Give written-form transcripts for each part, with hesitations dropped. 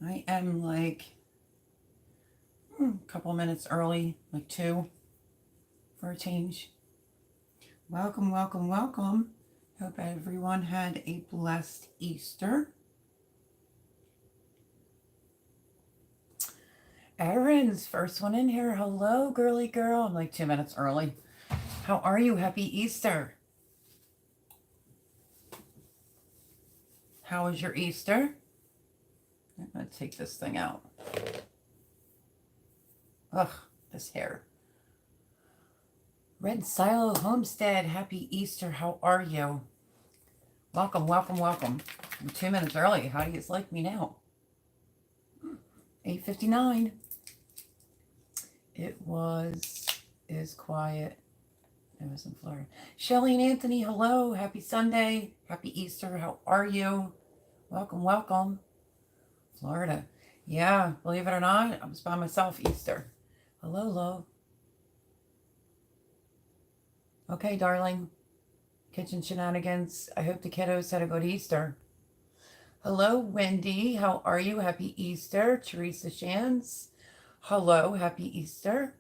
I am like a couple minutes early, like 2 for a change. Welcome, welcome, welcome. Hope everyone had a blessed Easter. Erin's first one in here. Hello, girly girl. I'm like 2 minutes early. How are you? Happy Easter. How was your Easter? I'm going to take this thing out. Ugh, this hair. Red Silo Homestead, happy Easter. How are you? Welcome, welcome, welcome. I'm 2 minutes early. How do you like me now? 8:59. It is quiet. I was in Florida. Shelly and Anthony, hello. Happy Sunday. Happy Easter. How are you? Welcome, welcome. Florida. Yeah, believe it or not, I was by myself Easter. Hello, love. Okay, darling. Kitchen shenanigans. I hope the kiddos had a good Easter. Hello, Wendy. How are you? Happy Easter. Teresa Shans. Hello, happy Easter.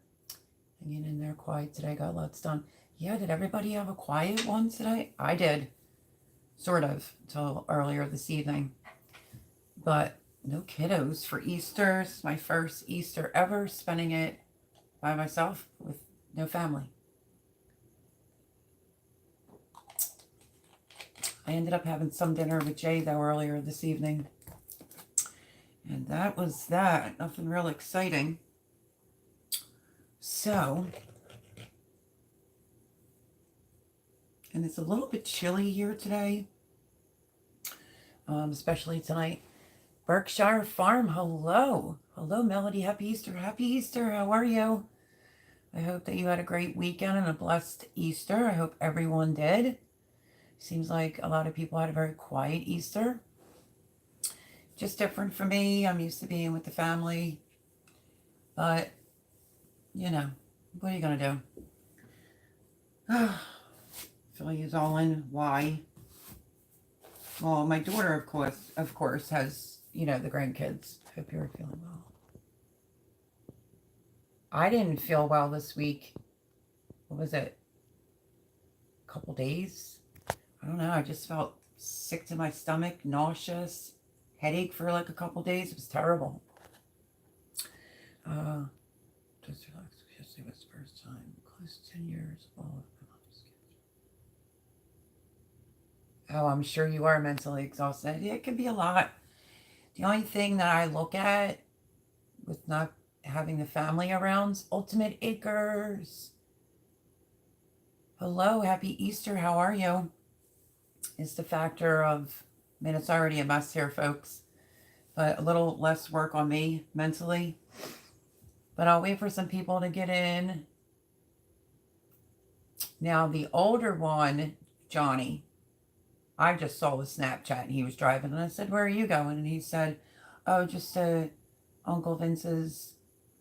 Hanging in there quiet today. Got lots done. Yeah, did everybody have a quiet one today? I did. Sort of, until earlier this evening. But no kiddos for Easter. It's my first Easter ever, spending it by myself with no family. I ended up having some dinner with Jay, though, earlier this evening. And that was that. Nothing real exciting. So, and it's a little bit chilly here today, especially tonight. Berkshire Farm, hello. Hello, Melody. Happy Easter. Happy Easter. How are you? I hope that you had a great weekend and a blessed Easter. I hope everyone did. Seems like a lot of people had a very quiet Easter. Just different for me. I'm used to being with the family. But, you know, what are you going to do? Philly is all in. Why? Well, my daughter, of course, has, the grandkids. Hope you're feeling well. I didn't feel well this week. What was it? A couple days? I don't know. I just felt sick to my stomach, nauseous, headache for like a couple days. It was terrible. Just relax. Yesterday was the first time. Close to 10 years of all of my mom's kids. Oh, I'm sure you are mentally exhausted. It can be a lot. The only thing that I look at with not having the family around is Ultimate Acres. Hello, happy Easter. How are you? Is the factor of, it's already a mess here, folks, but a little less work on me mentally. But I'll wait for some people to get in. Now, the older one, Johnny, I just saw the Snapchat and he was driving, and I said, where are you going? And he said, oh, just to Uncle Vince's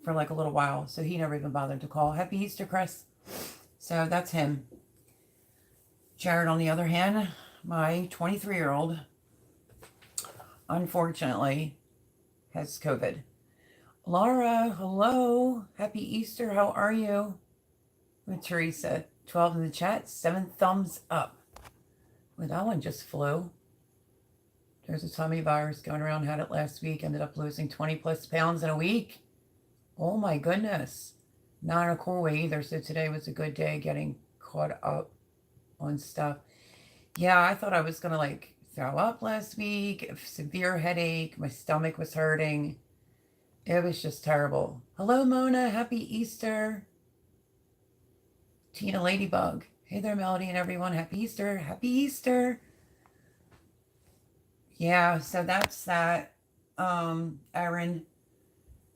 for like a little while. So he never even bothered to call. Happy Easter, Chris. So that's him. Jared, on the other hand, my 23-year-old, unfortunately, has COVID. Laura, hello. Happy Easter. How are you? With Teresa, 12 in the chat, 7 thumbs up. Well, that one just flew. There's a tummy virus going around. Had it last week. Ended up losing 20 plus pounds in a week. Oh my goodness. Not in a cool way either. So today was a good day getting caught up on stuff. Yeah, I thought I was going to throw up last week. A severe headache. My stomach was hurting. It was just terrible. Hello, Mona. Happy Easter. Tina Ladybug. Hey there, Melody and everyone. Happy Easter. Happy Easter. Yeah, so that's that. Erin.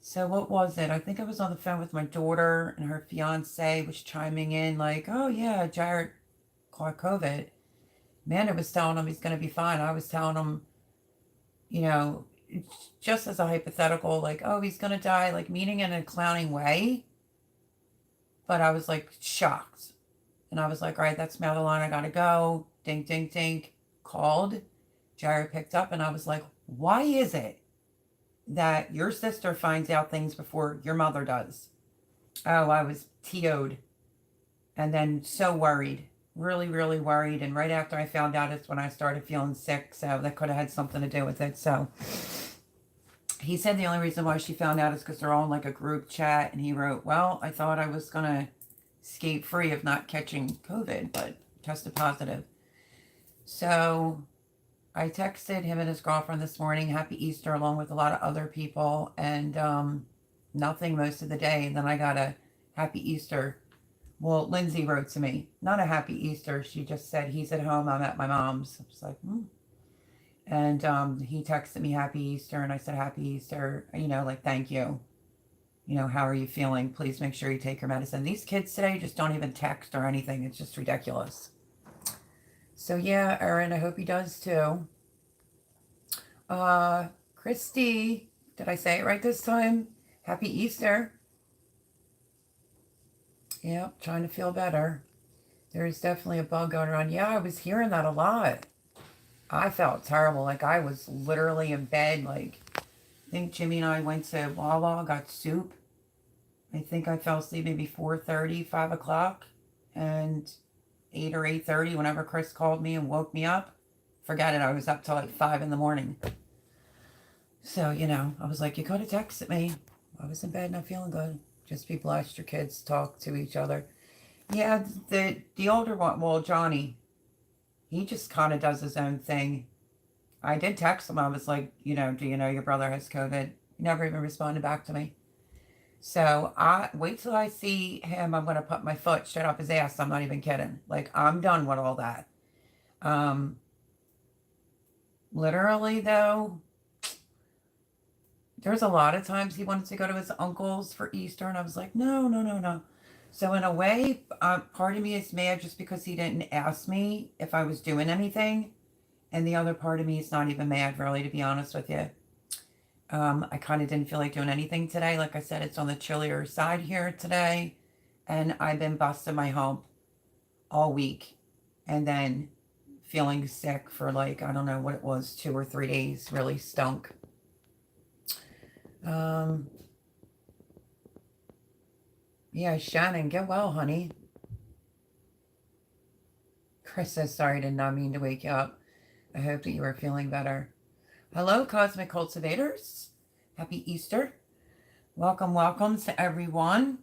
So what was it? I think I was on the phone with my daughter, and her fiance was chiming in like, oh yeah, Jared caught COVID. Amanda was telling him he's going to be fine. I was telling him, just as a hypothetical, like, oh, he's going to die, like meaning in a clowning way. But I was like shocked. And I was like, all right, that's Madeline. I got to go. Ding, ding, ding. Called. Jared picked up, and I was like, why is it that your sister finds out things before your mother does. Oh, I was TO'd and then so worried, really, really worried. And right after I found out, it's when I started feeling sick. So that could have had something to do with it. So he said the only reason why she found out is because they're all in like a group chat. And he wrote, well, I thought I was going to escape free of not catching COVID, but tested positive. So I texted him and his girlfriend this morning, Happy Easter, along with a lot of other people, and nothing most of the day. And then I got a Happy Easter. Well, Lindsay wrote to me, not a Happy Easter. She just said, he's at home, I'm at my mom's. I was like, And he texted me Happy Easter, and I said, Happy Easter, like, thank you. How are you feeling? Please make sure you take your medicine. These kids today just don't even text or anything. It's just ridiculous. So yeah, Erin, I hope he does too. Christy, did I say it right this time? Happy Easter. Yep, trying to feel better. There's definitely a bug going around. Yeah, I was hearing that a lot. I felt terrible. Like I was literally in bed. Like I think Jimmy and I went to Wawa, got soup. I think I fell asleep maybe 4:30, 5 o'clock. And 8 or 8:30, whenever Chris called me and woke me up, forget it, I was up till like 5 in the morning. So, I was like, you could have texted me. I was in bed, not feeling good. Just be blessed your kids talk to each other. Yeah, the older one, well, Johnny, he just kind of does his own thing. I did text him. I was like, do you know your brother has COVID? He never even responded back to me. So I wait till I see him. I'm going to put my foot straight up his ass. I'm not even kidding. Like, I'm done with all that. Literally, though, there's a lot of times he wanted to go to his uncle's for Easter, and I was like, no, no, no, no. So in a way, part of me is mad just because he didn't ask me if I was doing anything. And the other part of me is not even mad, really, to be honest with you. I kind of didn't feel like doing anything today. Like I said, it's on the chillier side here today. And I've been busting my hump all week. And then feeling sick for like, I don't know what it was, 2 or 3 days. Really stunk. Yeah, Shannon, get well, honey. Chris says, sorry, did not mean to wake you up. I hope that you are feeling better. Hello, Cosmic Cultivators. Happy Easter. Welcome, welcome to everyone.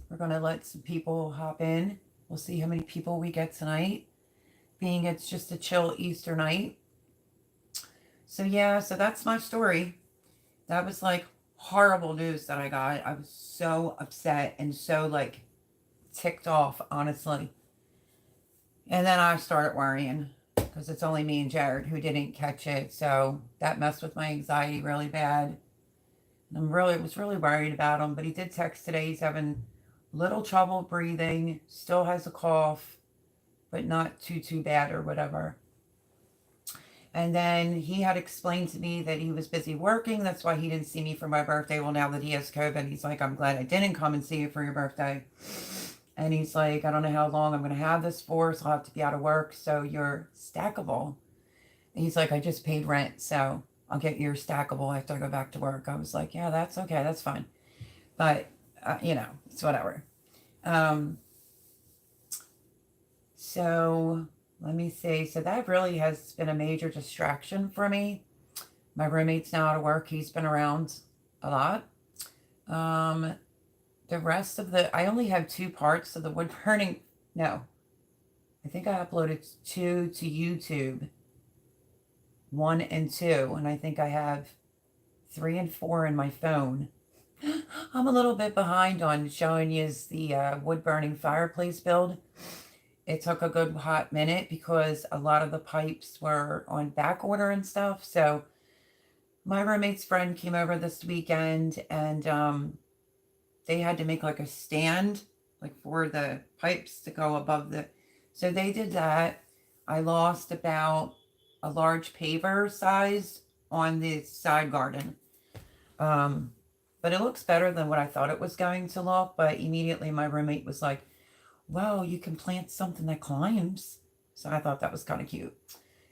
We're going to let some people hop in. We'll see how many people we get tonight, being it's just a chill Easter night. So yeah, so that's my story. That was like horrible news that I got. I was so upset and so like ticked off, honestly. And then I started worrying because it's only me and Jared who didn't catch it. So that messed with my anxiety really bad. And was really worried about him. But he did text today. He's having little trouble breathing, still has a cough, but not too bad or whatever. And then he had explained to me that he was busy working. That's why he didn't see me for my birthday. Well, now that he has COVID, he's like, I'm glad I didn't come and see you for your birthday. And he's like, I don't know how long I'm going to have this for, so I'll have to be out of work. So you're stackable. And he's like, I just paid rent, so I'll get your stackable after I go back to work. I was like, yeah, that's okay. That's fine. But, it's whatever. So let me see. So that really has been a major distraction for me. My roommate's now out of work. He's been around a lot. The rest of I only have 2 parts of the wood burning. No, I think I uploaded 2 to YouTube. 1 and 2. And I think I have 3 and 4 in my phone. I'm a little bit behind on showing you the wood burning fireplace build. It took a good hot minute because a lot of the pipes were on back order and stuff. So my roommate's friend came over this weekend and they had to make like a stand like for the pipes to go above so they did that. I lost about a large paver size on the side garden. But it looks better than what I thought it was going to look. But immediately my roommate was like, well, you can plant something that climbs. So I thought that was kind of cute.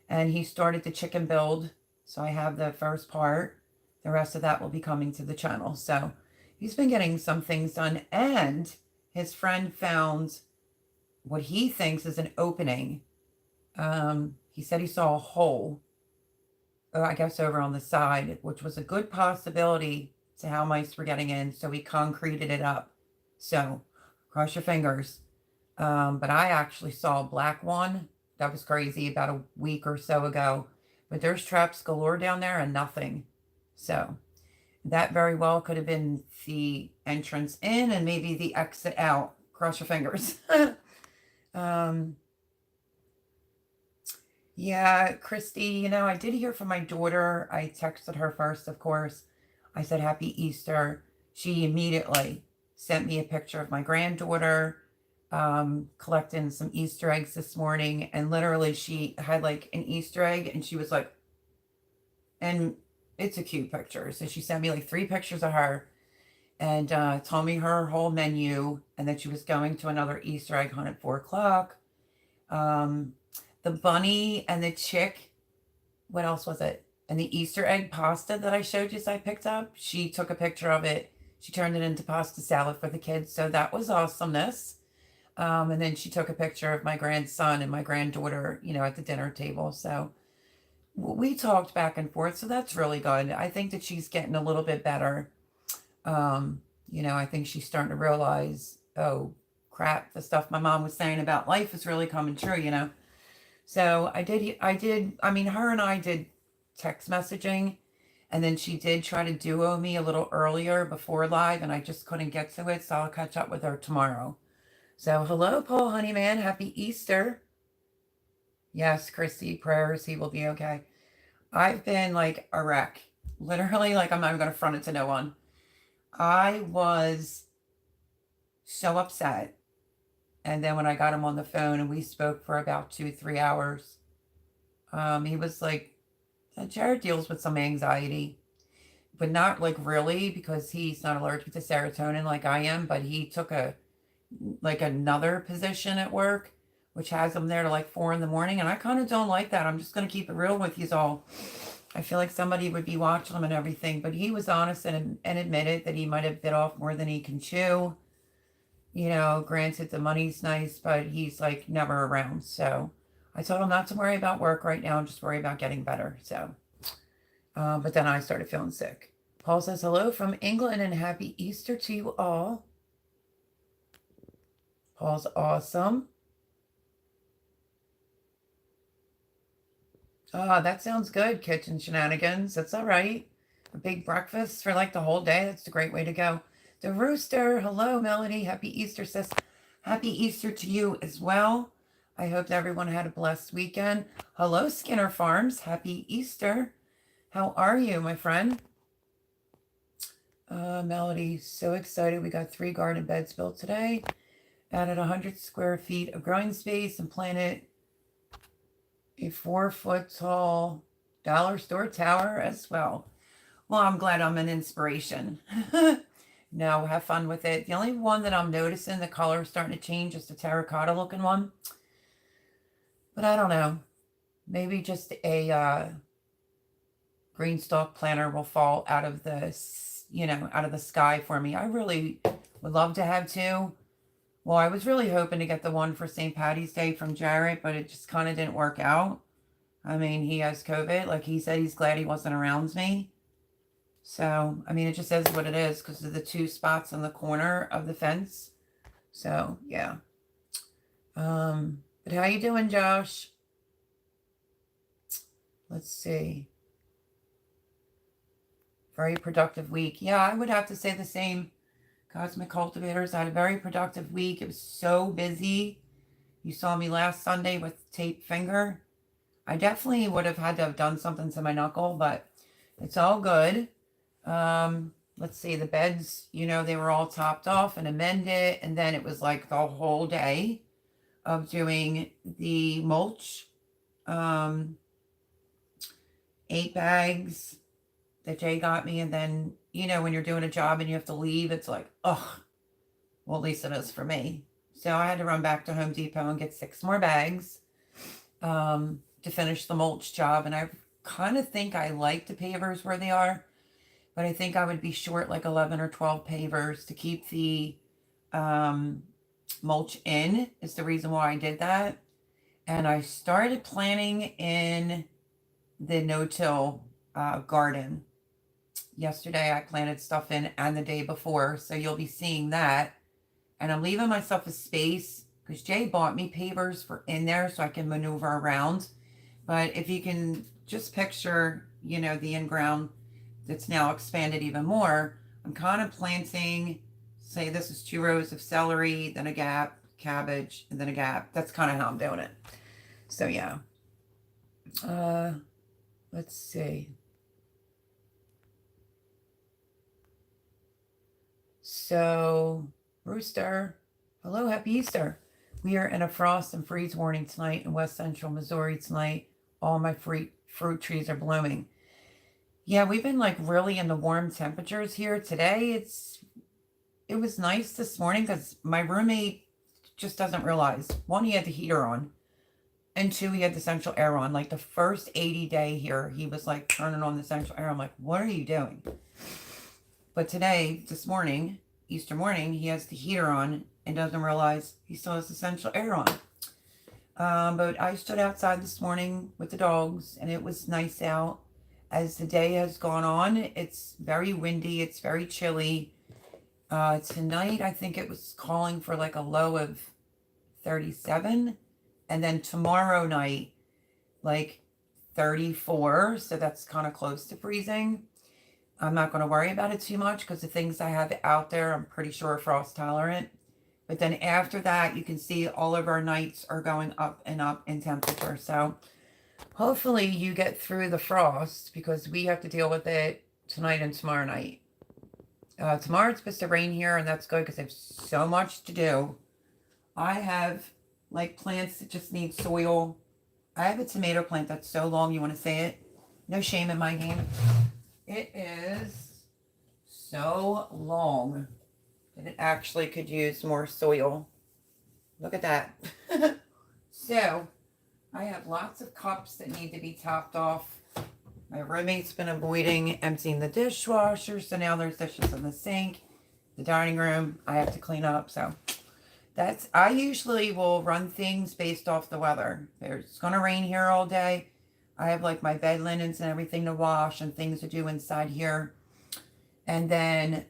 And he started the chicken build. So I have the first part. the rest of that will be coming to the channel. So he's been getting some things done, and his friend found what he thinks is an opening. He said he saw a hole, I guess over on the side, which was a good possibility to how mice were getting in. So he concreted it up. So cross your fingers. But I actually saw a black one. That was crazy about a week or so ago. But there's traps galore down there and nothing. So that very well could have been the entrance in and maybe the exit out. Cross your fingers. Yeah, Christy, I did hear from my daughter. I texted her first, of course. I said, Happy Easter. She immediately sent me a picture of my granddaughter collecting some Easter eggs this morning. And literally she had like an Easter egg and she was like, and it's a cute picture. So she sent me like 3 pictures of her and told me her whole menu and that she was going to another Easter egg hunt at 4 o'clock. The bunny and the chick, what else was it? And the Easter egg pasta that I showed you, so I picked up, she took a picture of it. She turned it into pasta salad for the kids. So that was awesomeness. And then she took a picture of my grandson and my granddaughter, at the dinner table. So we talked back and forth. So that's really good. I think that she's getting a little bit better. I think she's starting to realize, oh, crap, the stuff my mom was saying about life is really coming true. So her and I did text messaging, and then she did try to duo me a little earlier before live, and I just couldn't get to it, so I'll catch up with her tomorrow. So hello, Paul Honeyman. Happy Easter. Yes, Christy, prayers, he will be okay. I've been like a wreck. Literally, like I'm not even going to front it to no one. I was so upset. And then when I got him on the phone and we spoke for about 2-3 hours, he was like, Jared deals with some anxiety, but not like really, because he's not allergic to serotonin like I am, but he took another position at work, which has him there to like 4 a.m. And I kind of don't like that. I'm just going to keep it real with you all. I feel like somebody would be watching him and everything, but he was honest and admitted that he might have bit off more than he can chew. Granted the money's nice, but he's like never around. So I told him not to worry about work right now, just worry about getting better. So, but then I started feeling sick. Paul says hello from England and happy Easter to you all. Paul's awesome. Oh, that sounds good, kitchen shenanigans. That's all right. A big breakfast for like the whole day. That's a great way to go. The Rooster, hello, Melody. Happy Easter, sis. Happy Easter to you as well. I hope that everyone had a blessed weekend. Hello, Skinner Farms. Happy Easter. How are you, my friend? Melody, so excited. We got 3 garden beds built today. Added 100 square feet of growing space and planted a 4-foot tall dollar store tower as well. Well, I'm glad I'm an inspiration. No, have fun with it. The only one that I'm noticing the color is starting to change is the terracotta looking one. But I don't know. Maybe just a green stalk planter will fall out of the, out of the sky for me. I really would love to have 2. Well, I was really hoping to get the one for St. Patty's Day from Jared, but it just kind of didn't work out. I mean, he has COVID. Like he said, he's glad he wasn't around me. So, I mean, it just is what it is because of the 2 spots in the corner of the fence. So, yeah. But how you doing, Josh? Let's see. Very productive week. Yeah, I would have to say the same. Cosmic Cultivators, I had a very productive week. It was so busy. You saw me last Sunday with taped finger. I definitely would have had to have done something to my knuckle, but it's all good. Let's see, the beds, they were all topped off and amended, and then it was like the whole day of doing the mulch. 8 bags that Jay got me, and then, when you're doing a job and you have to leave, it's like, ugh. Well, at least it is for me. So I had to run back to Home Depot and get 6 more bags to finish the mulch job, and I kind of think I like the pavers where they are. but I think I would be short like 11 or 12 pavers to keep the mulch in, is the reason why I did that. And I started planting in the no-till garden. Yesterday I planted stuff in and the day before, so you'll be seeing that. And I'm leaving myself a space because Jay bought me pavers for in there so I can maneuver around. But if you can just picture, you know, the in-ground that's now expanded even more, I'm kind of planting, say this is 2 rows of celery, then a gap, cabbage, and then a gap. That's kind of how I'm doing it. So yeah. Let's see. So, Rooster, hello, happy Easter. We are in a frost and freeze warning tonight in west central Missouri tonight. All my fruit trees are blooming. Yeah, we've been like really in the warm temperatures here today. It was nice this morning because my roommate just doesn't realize, one, he had the heater on, and 2, he had the central air on. Like the first 80 day here, he was like turning on the central air. I'm like, what are you doing? But today, this morning, Easter morning, he has the heater on and doesn't realize he still has the central air on. But I stood outside this morning with the dogs, and it was nice out. As the day has gone on, it's very windy, it's very chilly. Tonight, I think it was calling for like a low of 37. And then tomorrow night, like 34. So that's kind of close to freezing. I'm not going to worry about it too much because the things I have out there, I'm pretty sure are frost tolerant. But then after that, you can see all of our nights are going up in temperature. So hopefully you get through the frost because we have to deal with it tonight and tomorrow night. Tomorrow it's supposed to rain here, and that's good because I have so much to do. I have like plants that just need soil. I have a tomato plant that's so long, you want to say it? No shame in my game. It is so long that it actually could use more soil. Look at that. So, I have lots of cups that need to be topped off. My roommate's been avoiding emptying the dishwasher, so now there's dishes in the sink. The dining room, I have to clean up, so I usually will run things based off the weather. It's going to rain here all day. I have like my bed linens and everything to wash and things to do inside here. And then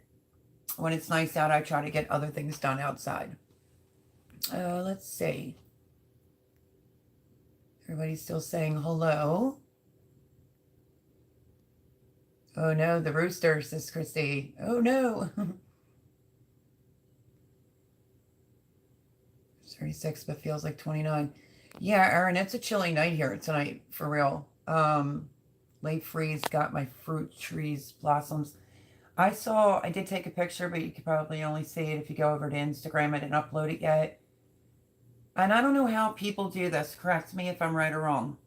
when it's nice out, I try to get other things done outside. Let's see. Everybody's still saying hello. Oh no, the rooster, says Christy. Oh no. 36, but feels like 29. Yeah, Erin, it's a chilly night here tonight, for real. Late freeze, got my fruit trees, blossoms. I did take a picture, but you could probably only see it if you go over to Instagram. I didn't upload it yet. And I don't know how people do this. Correct me if I'm right or wrong.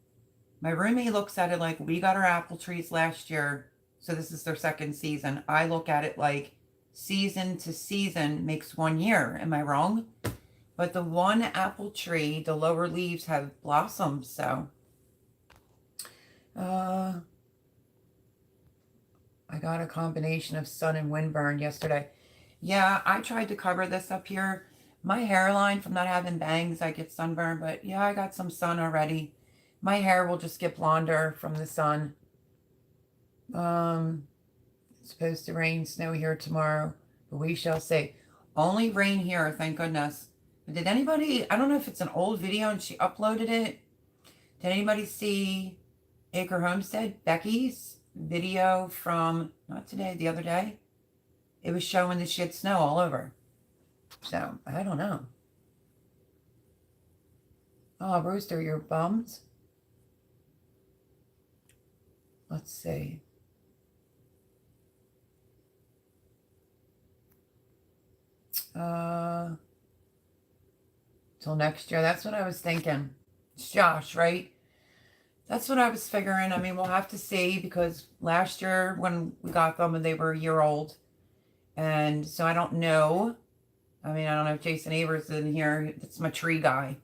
My roommate looks at it like we got our apple trees last year, so this is their second season. I look at it like season to season makes 1 year. Am I wrong? But the one apple tree, the lower leaves have blossoms, so. I got a combination of sun and wind burn yesterday. Yeah, I tried to cover this up here. My hairline, from not having bangs, I get sunburn, but yeah, I got some sun already. My hair will just get blonder from the sun. It's supposed to rain, snow here tomorrow, but we shall see. Only rain here, thank goodness. Did anybody, I don't know if it's an old video and she uploaded it. Did anybody see Acre Homestead, Becky's video from, not today, the other day? It was showing the shit snow all over. So, I don't know. Oh, Rooster, you're bummed? Let's see. Till next year. That's what I was thinking. It's Josh, right? That's what I was figuring. I mean, we'll have to see because last year when we got them, they were a year old. And so I don't know. I mean, I don't know if Jason Avers is in here. That's my tree guy.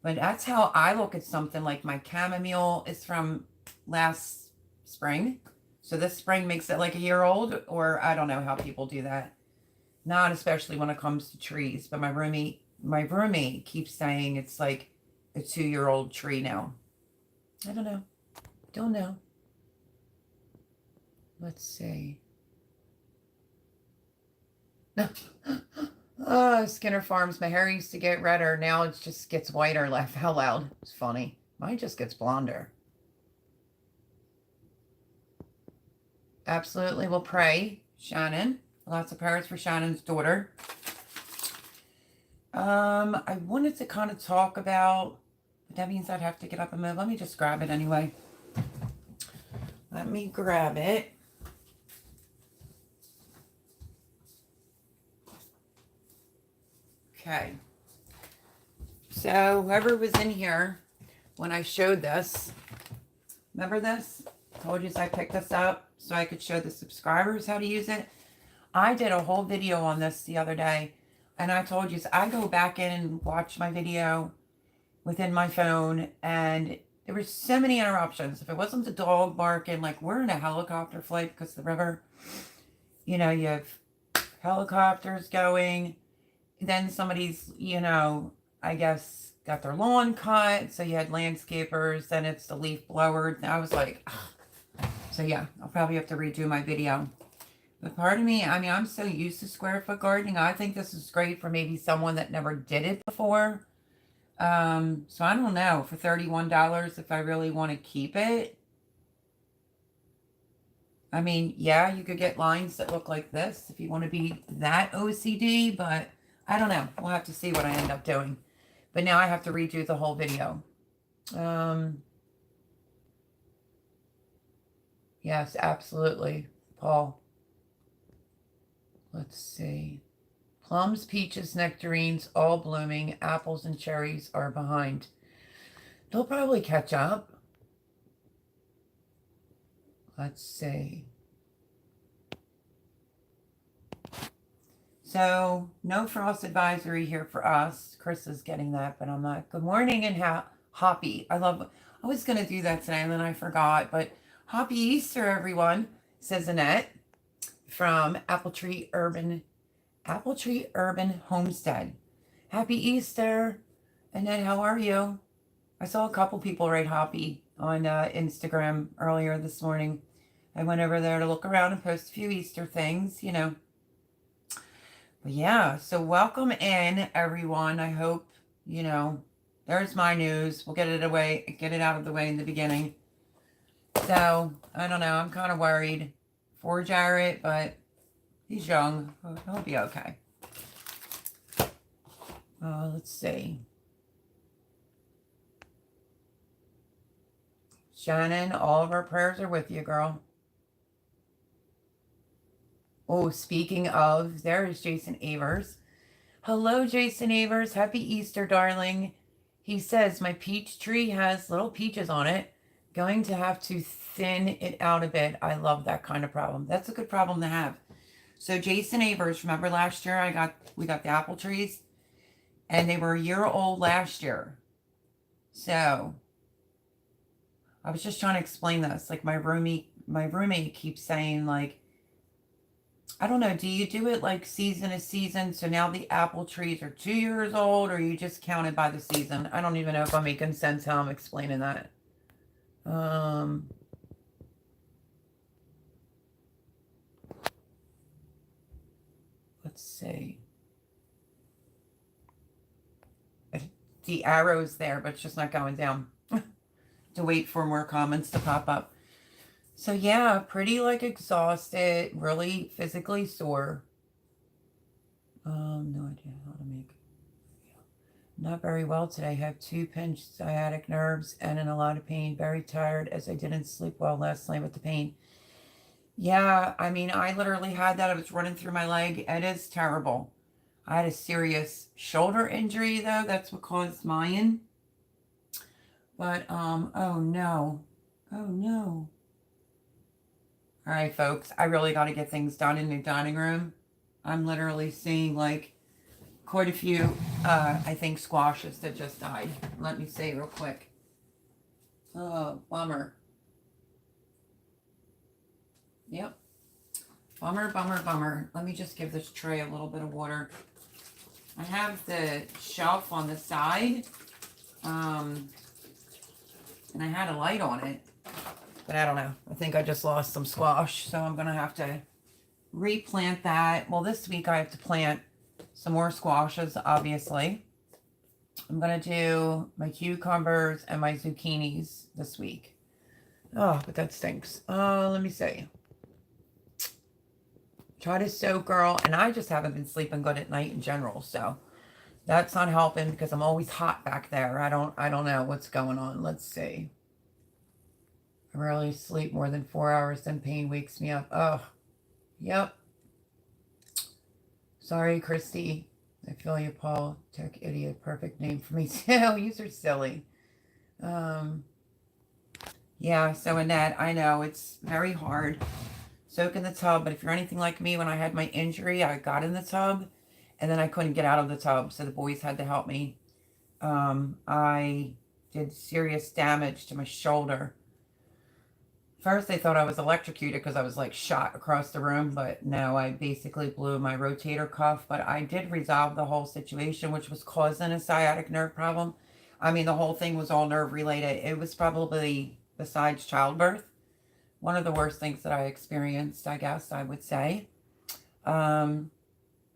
But that's how I look at something. Like my chamomile is from last spring. So this spring makes it like a year old, or I don't know how people do that. Not especially when it comes to trees, but my roommate keeps saying it's like a 2-year-old tree now. I don't know. Don't know. Let's see. Skinner Farms. My hair used to get redder. Now it just gets whiter. Laugh out loud. It's funny. Mine just gets blonder. Absolutely. We'll pray. Shannon. Lots of prayers for Shannon's daughter. I wanted to kind of talk about, but that means I'd have to get up and move. Let me just grab it anyway. Let me grab it. Okay. So whoever was in here when I showed this, remember this? I told you I picked this up so I could show the subscribers how to use it. I did a whole video on this the other day, and I told you, I go back in and watch my video within my phone, and there were so many interruptions. If it wasn't the dog barking, like we're in a helicopter flight because of the river, you know, you have helicopters going, then somebody's, you know, I guess got their lawn cut, so you had landscapers, then it's the leaf blower. I was like, ugh. So yeah, I'll probably have to redo my video. But part of me, I mean, I'm so used to square foot gardening. I think this is great for maybe someone that never did it before. So I don't know, for $31 if I really want to keep it. I mean, yeah, you could get lines that look like this if you want to be that OCD, but I don't know. We'll have to see what I end up doing. But now I have to redo the whole video. Yes, absolutely, Paul. Let's see. Plums, peaches, nectarines, all blooming. Apples and cherries are behind. They'll probably catch up. Let's see. So, no frost advisory here for us. Chris is getting that, but I'm not. Good morning and happy. I was going to do that today and then I forgot. But happy Easter, everyone, says Annette from Apple Tree Urban Homestead. Happy Easter. Annette, how are you? I saw a couple people write happy on Instagram earlier this morning. I went over there to look around and post a few Easter things, you know. But yeah, so welcome in, everyone. I hope, you know, there's my news. We'll get it out of the way in the beginning. So, I don't know. I'm kind of worried for Jarrett, but he's young. He'll be okay. Let's see. Shannon, all of our prayers are with you, girl. Oh, speaking of, there is Jason Avers. Hello, Jason Avers. Happy Easter, darling. He says, my peach tree has little peaches on it. Going to have to thin it out a bit. I love that kind of problem. That's a good problem to have. So Jason Avers, remember last year we got the apple trees? And they were a year old last year. So I was just trying to explain this. Like my roommate keeps saying, like, I don't know, do you do it like season to season? So now the apple trees are 2 years old, or you just count it by the season? I don't even know if I'm making sense how I'm explaining that. Let's see. The arrow's there, but it's just not going down. To wait for more comments to pop up. So yeah, pretty like exhausted, really physically sore. No idea how to make. Not very well today. Have 2 pinched sciatic nerves and in a lot of pain. Very tired as I didn't sleep well last night with the pain. Yeah, I mean, I literally had that. I was running through my leg. It is terrible. I had a serious shoulder injury though. That's what caused mine. But, oh no. Oh no. All right, folks, I really got to get things done in the dining room. I'm literally seeing like quite a few, I think, squashes that just died. Let me see real quick. Oh, bummer. Yep. Bummer, bummer, bummer. Let me just give this tray a little bit of water. I have the shelf on the side, and I had a light on it, but I don't know. I think I just lost some squash, so I'm going to have to replant that. Well, this week I have to plant some more squashes, obviously. I'm going to do my cucumbers and my zucchinis this week. Oh, but that stinks. Let me see. Try to soak, girl. And I just haven't been sleeping good at night in general, so that's not helping because I'm always hot back there. I don't know what's going on. Let's see. I rarely sleep more than 4 hours, then pain wakes me up. Oh, yep. Sorry, Christy. I feel you, Paul. Tech idiot. Perfect name for me too. You are silly. Yeah, so Annette, I know it's very hard. Soak in the tub, but if you're anything like me, when I had my injury, I got in the tub and then I couldn't get out of the tub, so the boys had to help me. I did serious damage to my shoulder. First, they thought I was electrocuted because I was like shot across the room, but no, I basically blew my rotator cuff. But I did resolve the whole situation, which was causing a sciatic nerve problem. I mean, the whole thing was all nerve related. It was probably, besides childbirth, one of the worst things that I experienced, I guess I would say. But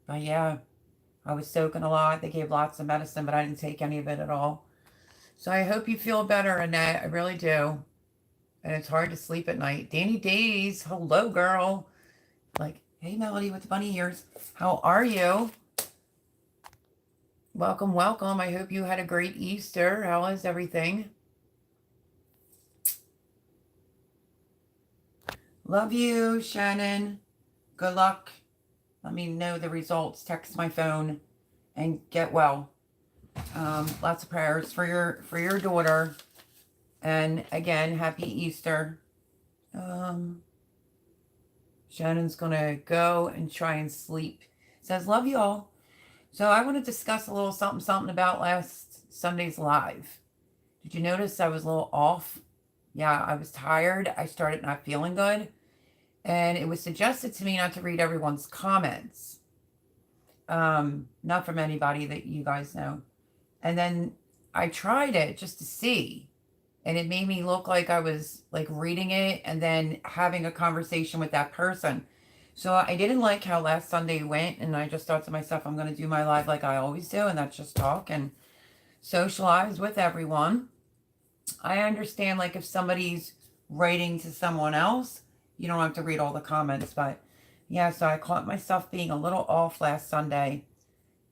yeah, I was soaking a lot. They gave lots of medicine, but I didn't take any of it at all. So I hope you feel better, Annette. I really do. And it's hard to sleep at night. Danny Days, hello, girl. Like, hey, Melody with the bunny ears. How are you? Welcome, welcome. I hope you had a great Easter. How is everything? Love you, Shannon. Good luck. Let me know the results. Text my phone and get well. Lots of prayers for your daughter. And again, happy Easter. Shannon's gonna go and try and sleep. Says, love you all. So I want to discuss a little something about last Sunday's live. Did you notice I was a little off? Yeah, I was tired. I started not feeling good. And it was suggested to me not to read everyone's comments. Not from anybody that you guys know. And then I tried it just to see. And it made me look like I was like reading it and then having a conversation with that person. So I didn't like how last Sunday went. And I just thought to myself, I'm going to do my live like I always do. And that's just talk and socialize with everyone. I understand like if somebody's writing to someone else, you don't have to read all the comments. But yeah, so I caught myself being a little off last Sunday.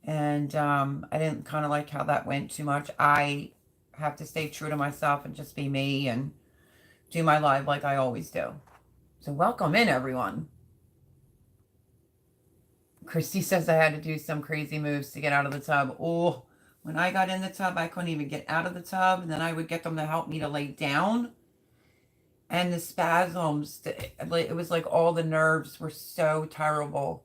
And I didn't kind of like how that went too much. I have to stay true to myself and just be me and do my live like I always do. So welcome in, everyone. Christy says I had to do some crazy moves to get out of the tub. Oh, when I got in the tub, I couldn't even get out of the tub. And then I would get them to help me to lay down. And the spasms, it was like all the nerves were so terrible.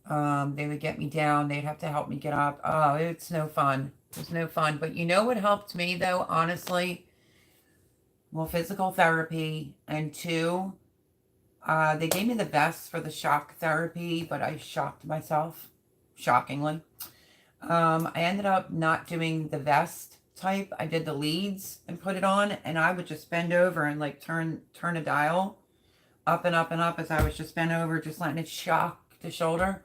They would get me down. They'd have to help me get up. Oh, it's no fun. It's no fun. But you know what helped me, though, honestly? Well, physical therapy. And two, they gave me the vest for the shock therapy, but I shocked myself, shockingly. I ended up not doing the vest type. I did the leads and put it on, and I would just bend over and like turn a dial up and up and up as I was just bent over, just letting it shock the shoulder.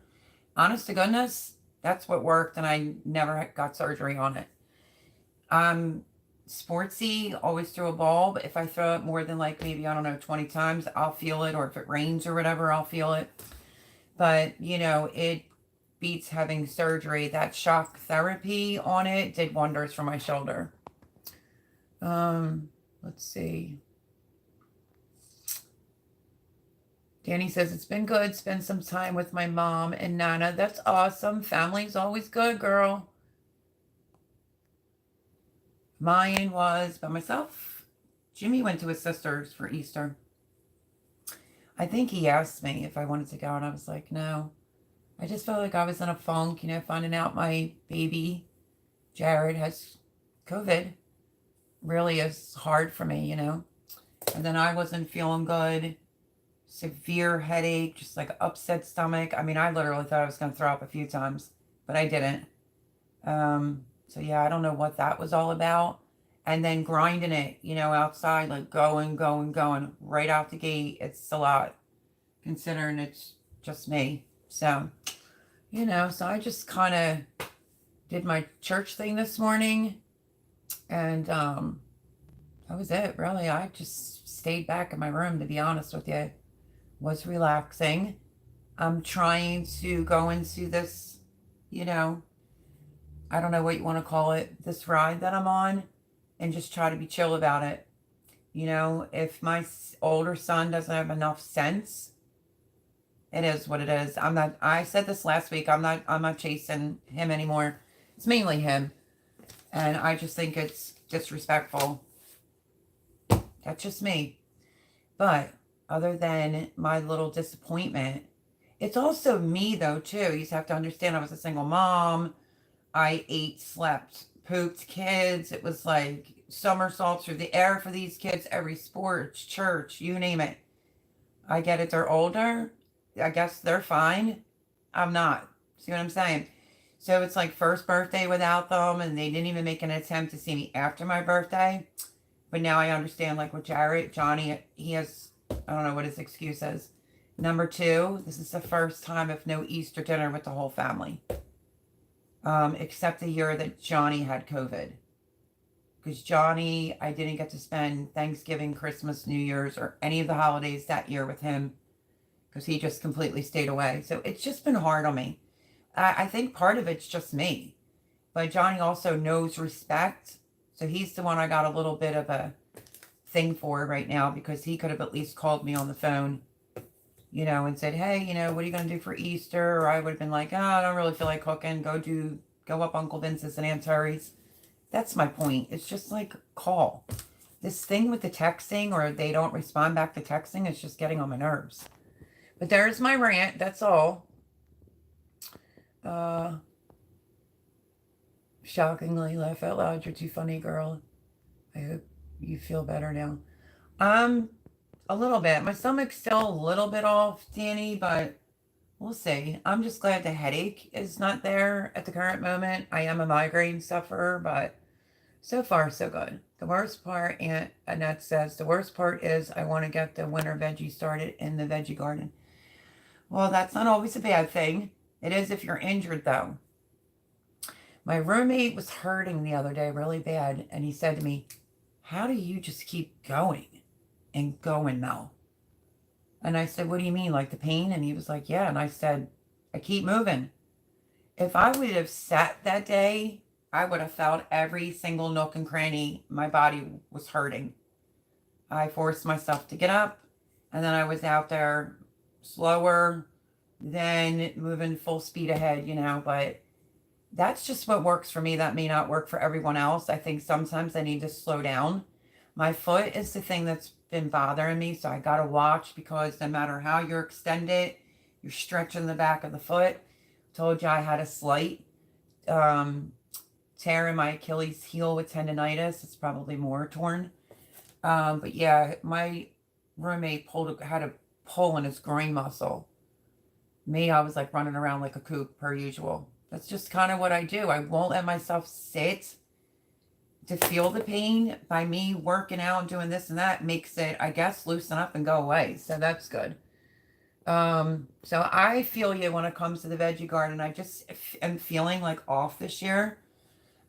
Honest to goodness, that's what worked, and I never got surgery on it. Sportsy, always throw a ball, but if I throw it more than like maybe, I don't know, 20 times, I'll feel it, or if it rains or whatever, I'll feel it. But, you know, it beats having surgery. That shock therapy on it did wonders for my shoulder. Let's see. Danny says, it's been good. Spend some time with my mom and Nana. That's awesome. Family's always good, girl. Mine was by myself. Jimmy went to his sister's for Easter. I think he asked me if I wanted to go, and I was like, no. I just felt like I was in a funk, you know, finding out my baby, Jared, has COVID. Really is hard for me, you know. And then I wasn't feeling good. severe headache, just like upset stomach. I mean, I literally thought I was going to throw up a few times, but I didn't. So yeah, I don't know what that was all about. And then grinding it, outside, like going right out the gate. It's a lot considering it's just me. So, so I just kind of did my church thing this morning, and that was it, really. I just stayed back in my room, to be honest with you. Was relaxing. I'm trying to go into this, I don't know what you want to call it, this ride that I'm on, and just try to be chill about it. If my older son doesn't have enough sense, it is what it is. I said this last week, I'm not chasing him anymore. It's mainly him. And I just think it's disrespectful. That's just me. But other than my little disappointment, it's also me though too. You have to understand I was a single mom. I ate, slept, pooped kids. It was like somersaults through the air for these kids, every sport, church, you name it. I get it, they're older. I guess they're fine. I'm not. See what I'm saying? So it's like first birthday without them, and they didn't even make an attempt to see me after my birthday. But now I understand, like with Jarrett, Johnny, he has, I don't know what his excuse is. Number two, this is the first time of no Easter dinner with the whole family. Except the year that Johnny had COVID. Because Johnny, I didn't get to spend Thanksgiving, Christmas, New Year's, or any of the holidays that year with him. Because he just completely stayed away. So it's just been hard on me. I think part of it's just me. But Johnny also knows respect. So he's the one I got a little bit of a thing for right now, because he could have at least called me on the phone, and said, hey, what are you going to do for Easter? Or I would have been like, oh, I don't really feel like cooking. Go up Uncle Vince's and Aunt Terry's. That's my point. It's just like, call. This thing with the texting, or they don't respond back to texting, is just getting on my nerves. But there's my rant. That's all. Shockingly, laugh out loud. You're too funny, girl. I hope you feel better now. A little bit. My stomach's still a little bit off, Danny, but we'll see. I'm just glad the headache is not there at the current moment. I am a migraine sufferer, but so far, so good. The worst part, Aunt Annette says, the worst part is I want to get the winter veggie started in the veggie garden. Well, that's not always a bad thing. It is if you're injured, though. My roommate was hurting the other day really bad, and he said to me, how do you just keep going and going now? And I said, what do you mean, like the pain? And he was like, yeah. And I said, I keep moving. If I would have sat that day, I would have felt every single nook and cranny. My body was hurting. I forced myself to get up, and then I was out there slower, then moving full speed ahead, but that's just what works for me. That may not work for everyone else. I think sometimes I need to slow down. My foot is the thing that's been bothering me, so I got to watch, because no matter how you're extended, you're stretching the back of the foot. Told you I had a slight tear in my Achilles heel with tendonitis. It's probably more torn. But yeah, my roommate had a pull in his groin muscle. Me, I was like running around like a kook per usual. That's just kind of what I do. I won't let myself sit to feel the pain. By me working out and doing this and that makes it, I guess, loosen up and go away. So that's good. So I feel you when it comes to the veggie garden. I just am feeling like off this year.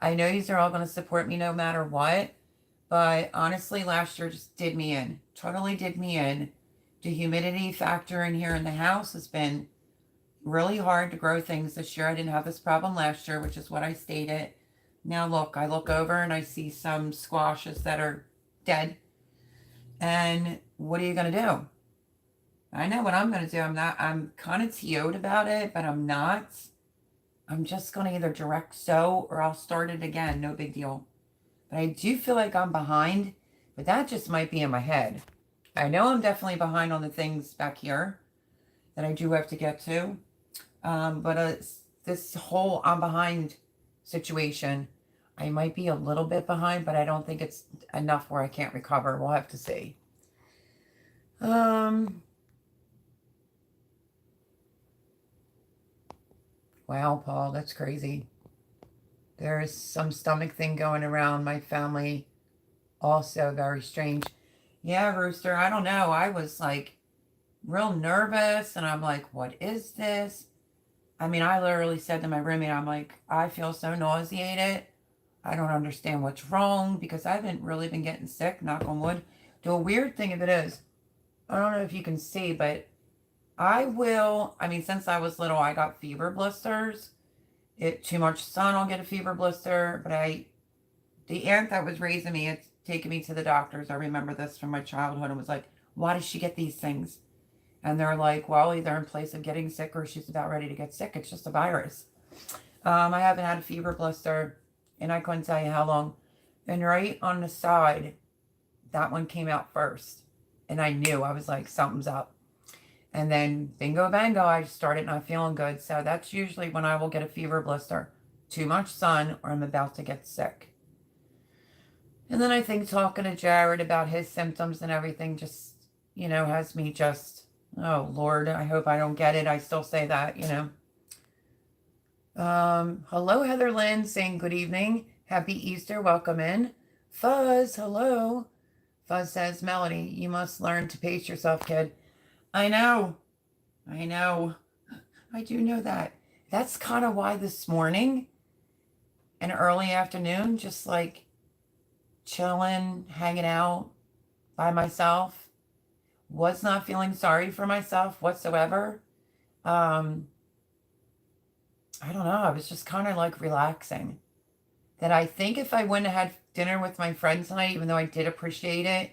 I know these are all going to support me no matter what. But honestly, last year just did me in. Totally did me in. The humidity factor in here in the house has been really hard to grow things this year. I didn't have this problem last year, which is what I stated. Now look, I look over and I see some squashes that are dead. And what are you going to do? I know what I'm going to do. I'm kind of TO'd about it, but I'm not. I'm just going to either direct sow or I'll start it again. No big deal. But I do feel like I'm behind, but that just might be in my head. I know I'm definitely behind on the things back here that I do have to get to. But this whole I'm behind situation, I might be a little bit behind, but I don't think it's enough where I can't recover. We'll have to see. Wow, Paul, that's crazy. There is some stomach thing going around my family. Also very strange. Yeah, Rooster, I don't know. I was like real nervous and I'm like, what is this? I mean, I literally said to my roommate, I'm like, I feel so nauseated. I don't understand what's wrong because I haven't really been getting sick, knock on wood. The weird thing of it is, I don't know if you can see, but I mean, since I was little, I got fever blisters. Too much sun, I'll get a fever blister. But the aunt that was raising me, it's taken me to the doctors. I remember this from my childhood and was like, why does she get these things? And they're like, well, either in place of getting sick or she's about ready to get sick. It's just a virus. I haven't had a fever blister and I couldn't tell you how long. And right on the side, that one came out first. And I knew, I was like, something's up. And then bingo bango, I started not feeling good. So that's usually when I will get a fever blister. Too much sun or I'm about to get sick. And then I think talking to Jared about his symptoms and everything just, has me just, oh Lord, I hope I don't get it. I still say that, Hello, Heather Lynn, saying good evening. Happy Easter. Welcome in. Fuzz, hello. Fuzz says, Melody, you must learn to pace yourself, kid. I know. I know. I do know that. That's kind of why this morning and early afternoon, just like chilling, hanging out by myself, was not feeling sorry for myself whatsoever. I don't know. I was just kind of like relaxing. That I think if I wouldn't have had dinner with my friends tonight, even though I did appreciate it,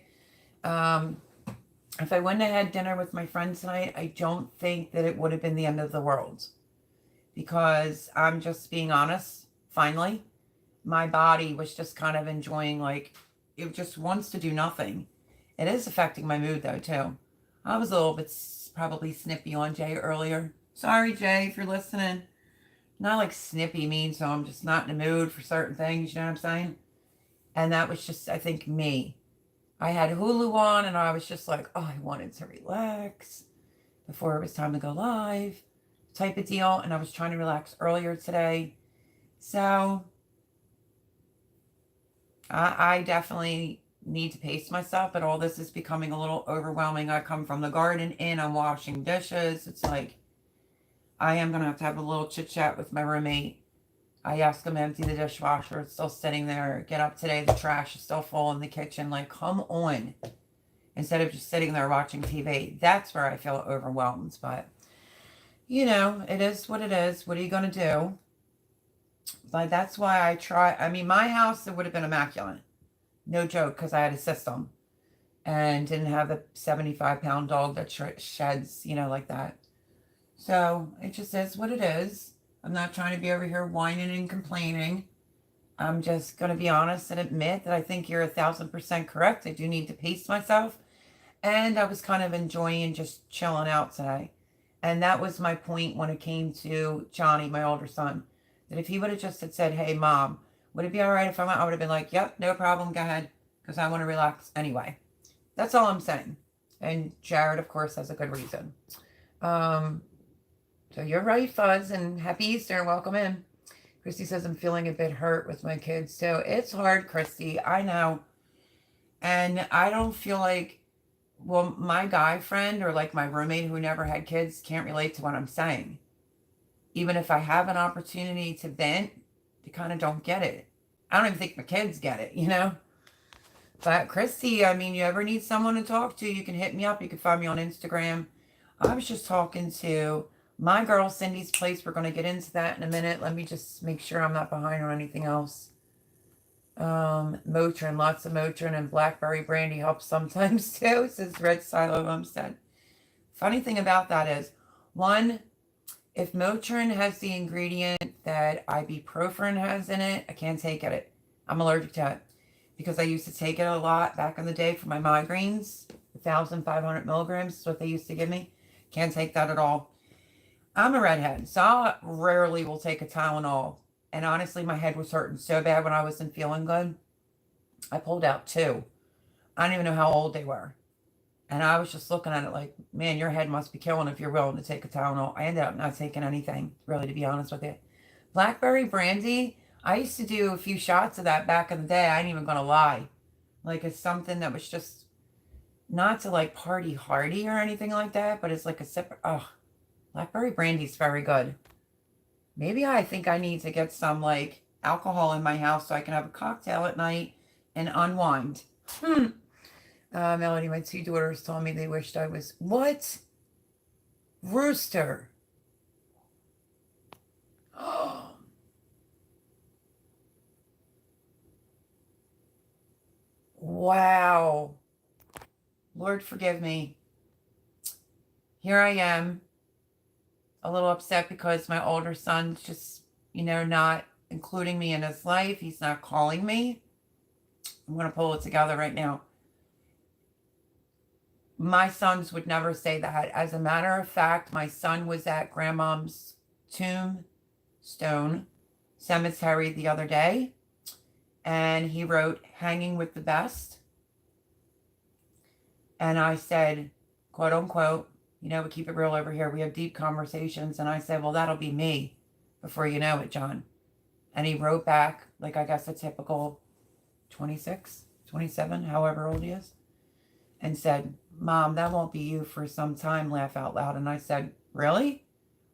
if I wouldn't have had dinner with my friends tonight, I don't think that it would have been the end of the world. Because I'm just being honest, finally, my body was just kind of enjoying, like, it just wants to do nothing. It is affecting my mood, though, too. I was a little bit probably snippy on Jay earlier. Sorry, Jay, if you're listening. Not like snippy mean, so I'm just not in the mood for certain things, you know what I'm saying? And that was just, I think, me. I had Hulu on, and I was just like, oh, I wanted to relax before it was time to go live, type of deal. And I was trying to relax earlier today. So I definitely need to pace myself, but all this is becoming a little overwhelming. I come from the garden in, I'm washing dishes. It's like, I am going to have a little chit chat with my roommate. I asked him to empty the dishwasher. It's still sitting there. Get up today. The trash is still full in the kitchen. Like, come on. Instead of just sitting there watching TV. That's where I feel overwhelmed. But, it is what it is. What are you going to do? But that's why I try. I mean, my house, it would have been immaculate. No joke, because I had a system. And didn't have a 75-pound dog that sheds, like that. So it just is what it is. I'm not trying to be over here whining and complaining. I'm just going to be honest and admit that I think you're 1,000% correct. I do need to pace myself. And I was kind of enjoying just chilling out today. And that was my point when it came to Johnny, my older son. That if he would have just had said, hey, Mom, would it be all right if I went? I would have been like, yep, no problem. Go ahead. Because I want to relax anyway. That's all I'm saying. And Jared, of course, has a good reason. So you're right, Fuzz, and happy Easter. Welcome in. Christy says, I'm feeling a bit hurt with my kids. So it's hard, Christy. I know. And I don't feel like, well, my guy friend or like my roommate who never had kids can't relate to what I'm saying. Even if I have an opportunity to vent, they kind of don't get it. I don't even think my kids get it, But Christy, I mean, you ever need someone to talk to, you can hit me up. You can find me on Instagram. I was just talking to my girl, Cindy's place. We're going to get into that in a minute. Let me just make sure I'm not behind on anything else. Motrin, lots of Motrin and blackberry brandy helps sometimes too, says Red Silo Homestead. Funny thing about that is, one, if Motrin has the ingredient that ibuprofen has in it, I can't take it. I'm allergic to it. Because I used to take it a lot back in the day for my migraines. 1,500 milligrams is what they used to give me. Can't take that at all. I'm a redhead, so I rarely will take a Tylenol. And honestly, my head was hurting so bad when I wasn't feeling good. I pulled out 2. I don't even know how old they were. And I was just looking at it like, man, your head must be killing if you're willing to take a Tylenol. I ended up not taking anything, really, to be honest with you. Blackberry brandy, I used to do a few shots of that back in the day. I ain't even gonna lie. Like, it's something that was just not to like party hardy or anything like that, but it's like a sip. Oh, blackberry brandy's very good. Maybe I think I need to get some like alcohol in my house so I can have a cocktail at night and unwind. Melody, my two daughters told me they wished I was what? Rooster. Wow. Lord forgive me. Here I am, a little upset because my older son's just, not including me in his life. He's not calling me. I'm going to pull it together right now. My sons would never say that. As a matter of fact, my son was at grandmom's tombstone cemetery the other day, and he wrote, "Hanging with the best." And I said, quote unquote, we keep it real over here. We have deep conversations. And I said, well, that'll be me before you know it, John. And he wrote back, like, I guess a typical 26, 27, however old he is, and said, Mom, that won't be you for some time, laugh out loud. And I said, really?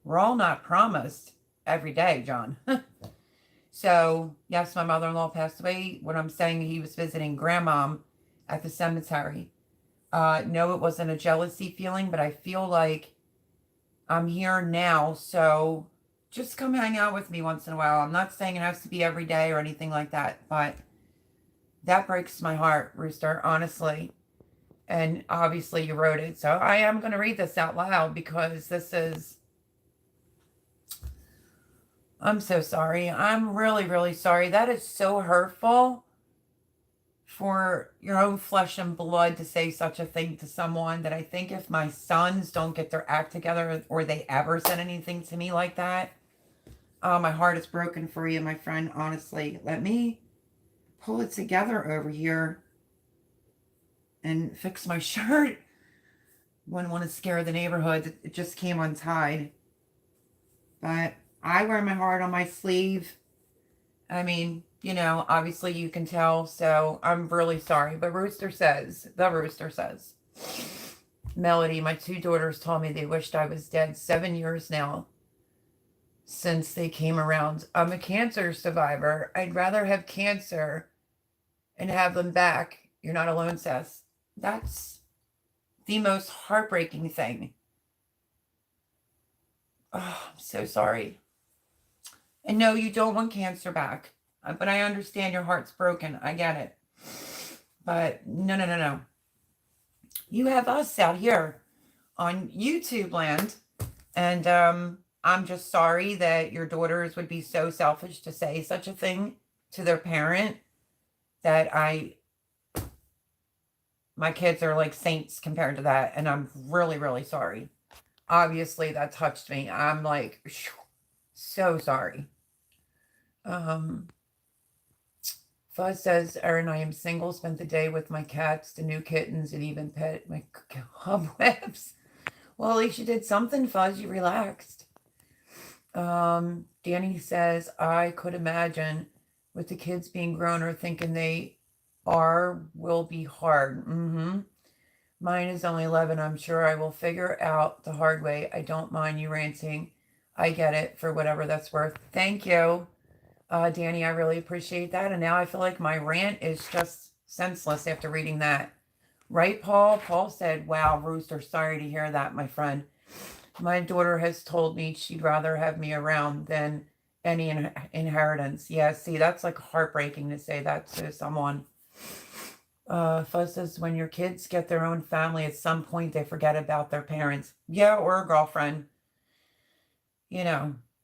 We're all not promised every day, John. So, yes, my mother-in-law passed away. What I'm saying, he was visiting grandmom at the cemetery. No, it wasn't a jealousy feeling, but I feel like I'm here now, so just come hang out with me once in a while. I'm not saying it has to be every day or anything like that, but that breaks my heart, Rooster, honestly. And obviously you wrote it, so I am going to read this out loud because I'm so sorry. I'm really, really sorry. That is so hurtful for your own flesh and blood to say such a thing to someone, that I think if my sons don't get their act together or they ever said anything to me like that, my heart is broken for you, my friend, honestly. Let me pull it together over here and fix my shirt. Wouldn't want to scare the neighborhood. It just came untied. But I wear my heart on my sleeve. I mean, obviously you can tell, so I'm really sorry. But the Rooster says, Melody, my two daughters told me they wished I was dead 7 years now since they came around. I'm a cancer survivor. I'd rather have cancer and have them back. You're not alone, Seth. That's the most heartbreaking thing. Oh, I'm so sorry. And no, you don't want cancer back. But I understand your heart's broken. I get it. But no. You have us out here on YouTube land. And I'm just sorry that your daughters would be so selfish to say such a thing to their parent, that my kids are like saints compared to that. And I'm really, really sorry. Obviously, that touched me. I'm like, so sorry. Fuzz says, Erin, I am single, spent the day with my cats, the new kittens, and even pet my cobwebs. Well, at least you did something, Fuzz. You relaxed. Danny says, I could imagine with the kids being grown or thinking they will be hard. Mine is only 11. I'm sure I will figure out the hard way. I don't mind you ranting. I get it, for whatever that's worth. Thank you. Danny, I really appreciate that. And now I feel like my rant is just senseless after reading that. Right, Paul? Paul said, wow, Rooster, sorry to hear that, my friend. My daughter has told me she'd rather have me around than any inheritance. Yeah, see, that's like heartbreaking to say that to someone. Fuzz says, when your kids get their own family, at some point they forget about their parents. Yeah, or a girlfriend.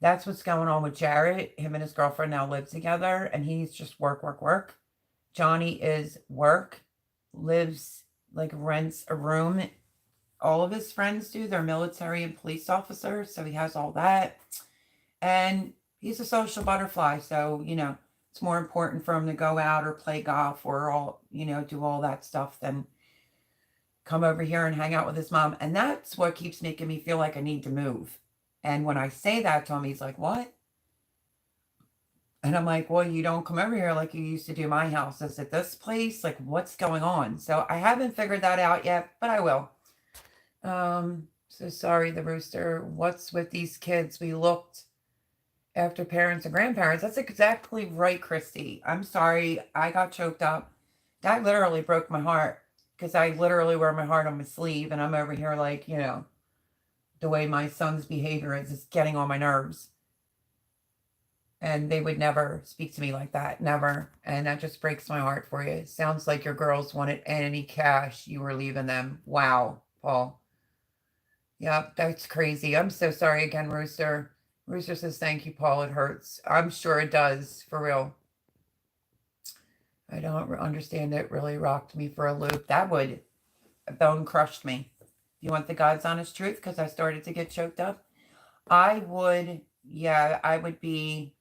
That's what's going on with Jarrett. Him and his girlfriend now live together, and he's just work. Johnny is work, lives, like, rents a room. All of his friends do. They're military and police officers, so he has all that. And he's a social butterfly, so, it's more important for him to go out or play golf or do all that stuff than come over here and hang out with his mom. And that's what keeps making me feel like I need to move. And when I say that to him, he's like, what? And I'm like, well, you don't come over here like you used to do my house. Is it this place? Like, what's going on? So I haven't figured that out yet, but I will. So sorry, the rooster. What's with these kids? We looked after parents and grandparents. That's exactly right, Christy. I'm sorry. I got choked up. That literally broke my heart because I literally wear my heart on my sleeve and I'm over here like, you know, the way my son's behavior is getting on my nerves. And they would never speak to me like that. Never. And that just breaks my heart for you. Sounds like your girls wanted any cash you were leaving them. Wow, Paul. Yep, that's crazy. I'm so sorry again, Rooster. Rooster says, thank you, Paul. It hurts. I'm sure it does, for real. I don't understand. It really rocked me for a loop. That would bone crushed me. You want the God's honest truth? Because I started to get choked up. I would be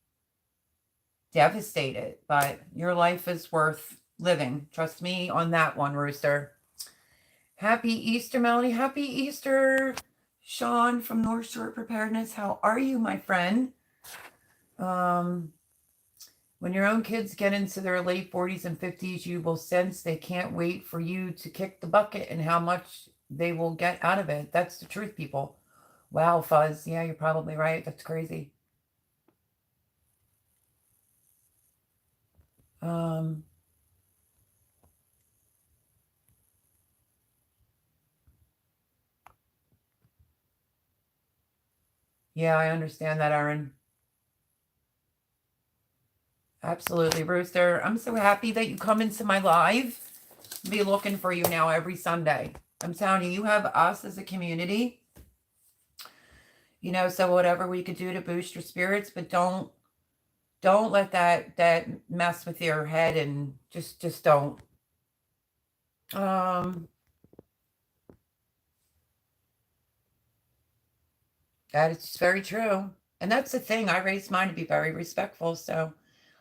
devastated, but your life is worth living. Trust me on that one, Rooster. Happy Easter, Melody. Happy Easter, Sean from North Shore Preparedness. How are you, my friend? When your own kids get into their late 40s and 50s, you will sense they can't wait for you to kick the bucket and how much they will get out of it. That's the truth, people. Wow, Fuzz. Yeah, you're probably right. That's crazy. Yeah, I understand that, Aaron. Absolutely, Rooster. I'm so happy that you come into my live. I'll be looking for you now every Sunday. I'm telling you, you have us as a community. You know, so whatever we could do to boost your spirits, but don't let that mess with your head and just don't. That is very true. And that's the thing. I raised mine to be very respectful, so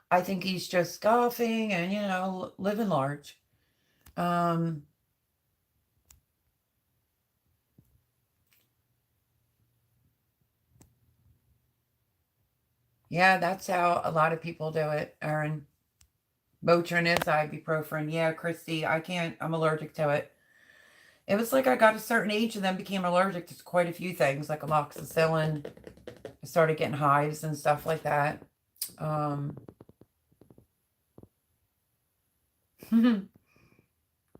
I think he's just golfing and, you know, living large. Yeah, that's how a lot of people do it, Aaron. Motrin is ibuprofen. Yeah, Christy, I can't, I'm allergic to it. It was like I got a certain age and then became allergic to quite a few things, like amoxicillin. I started getting hives and stuff like that.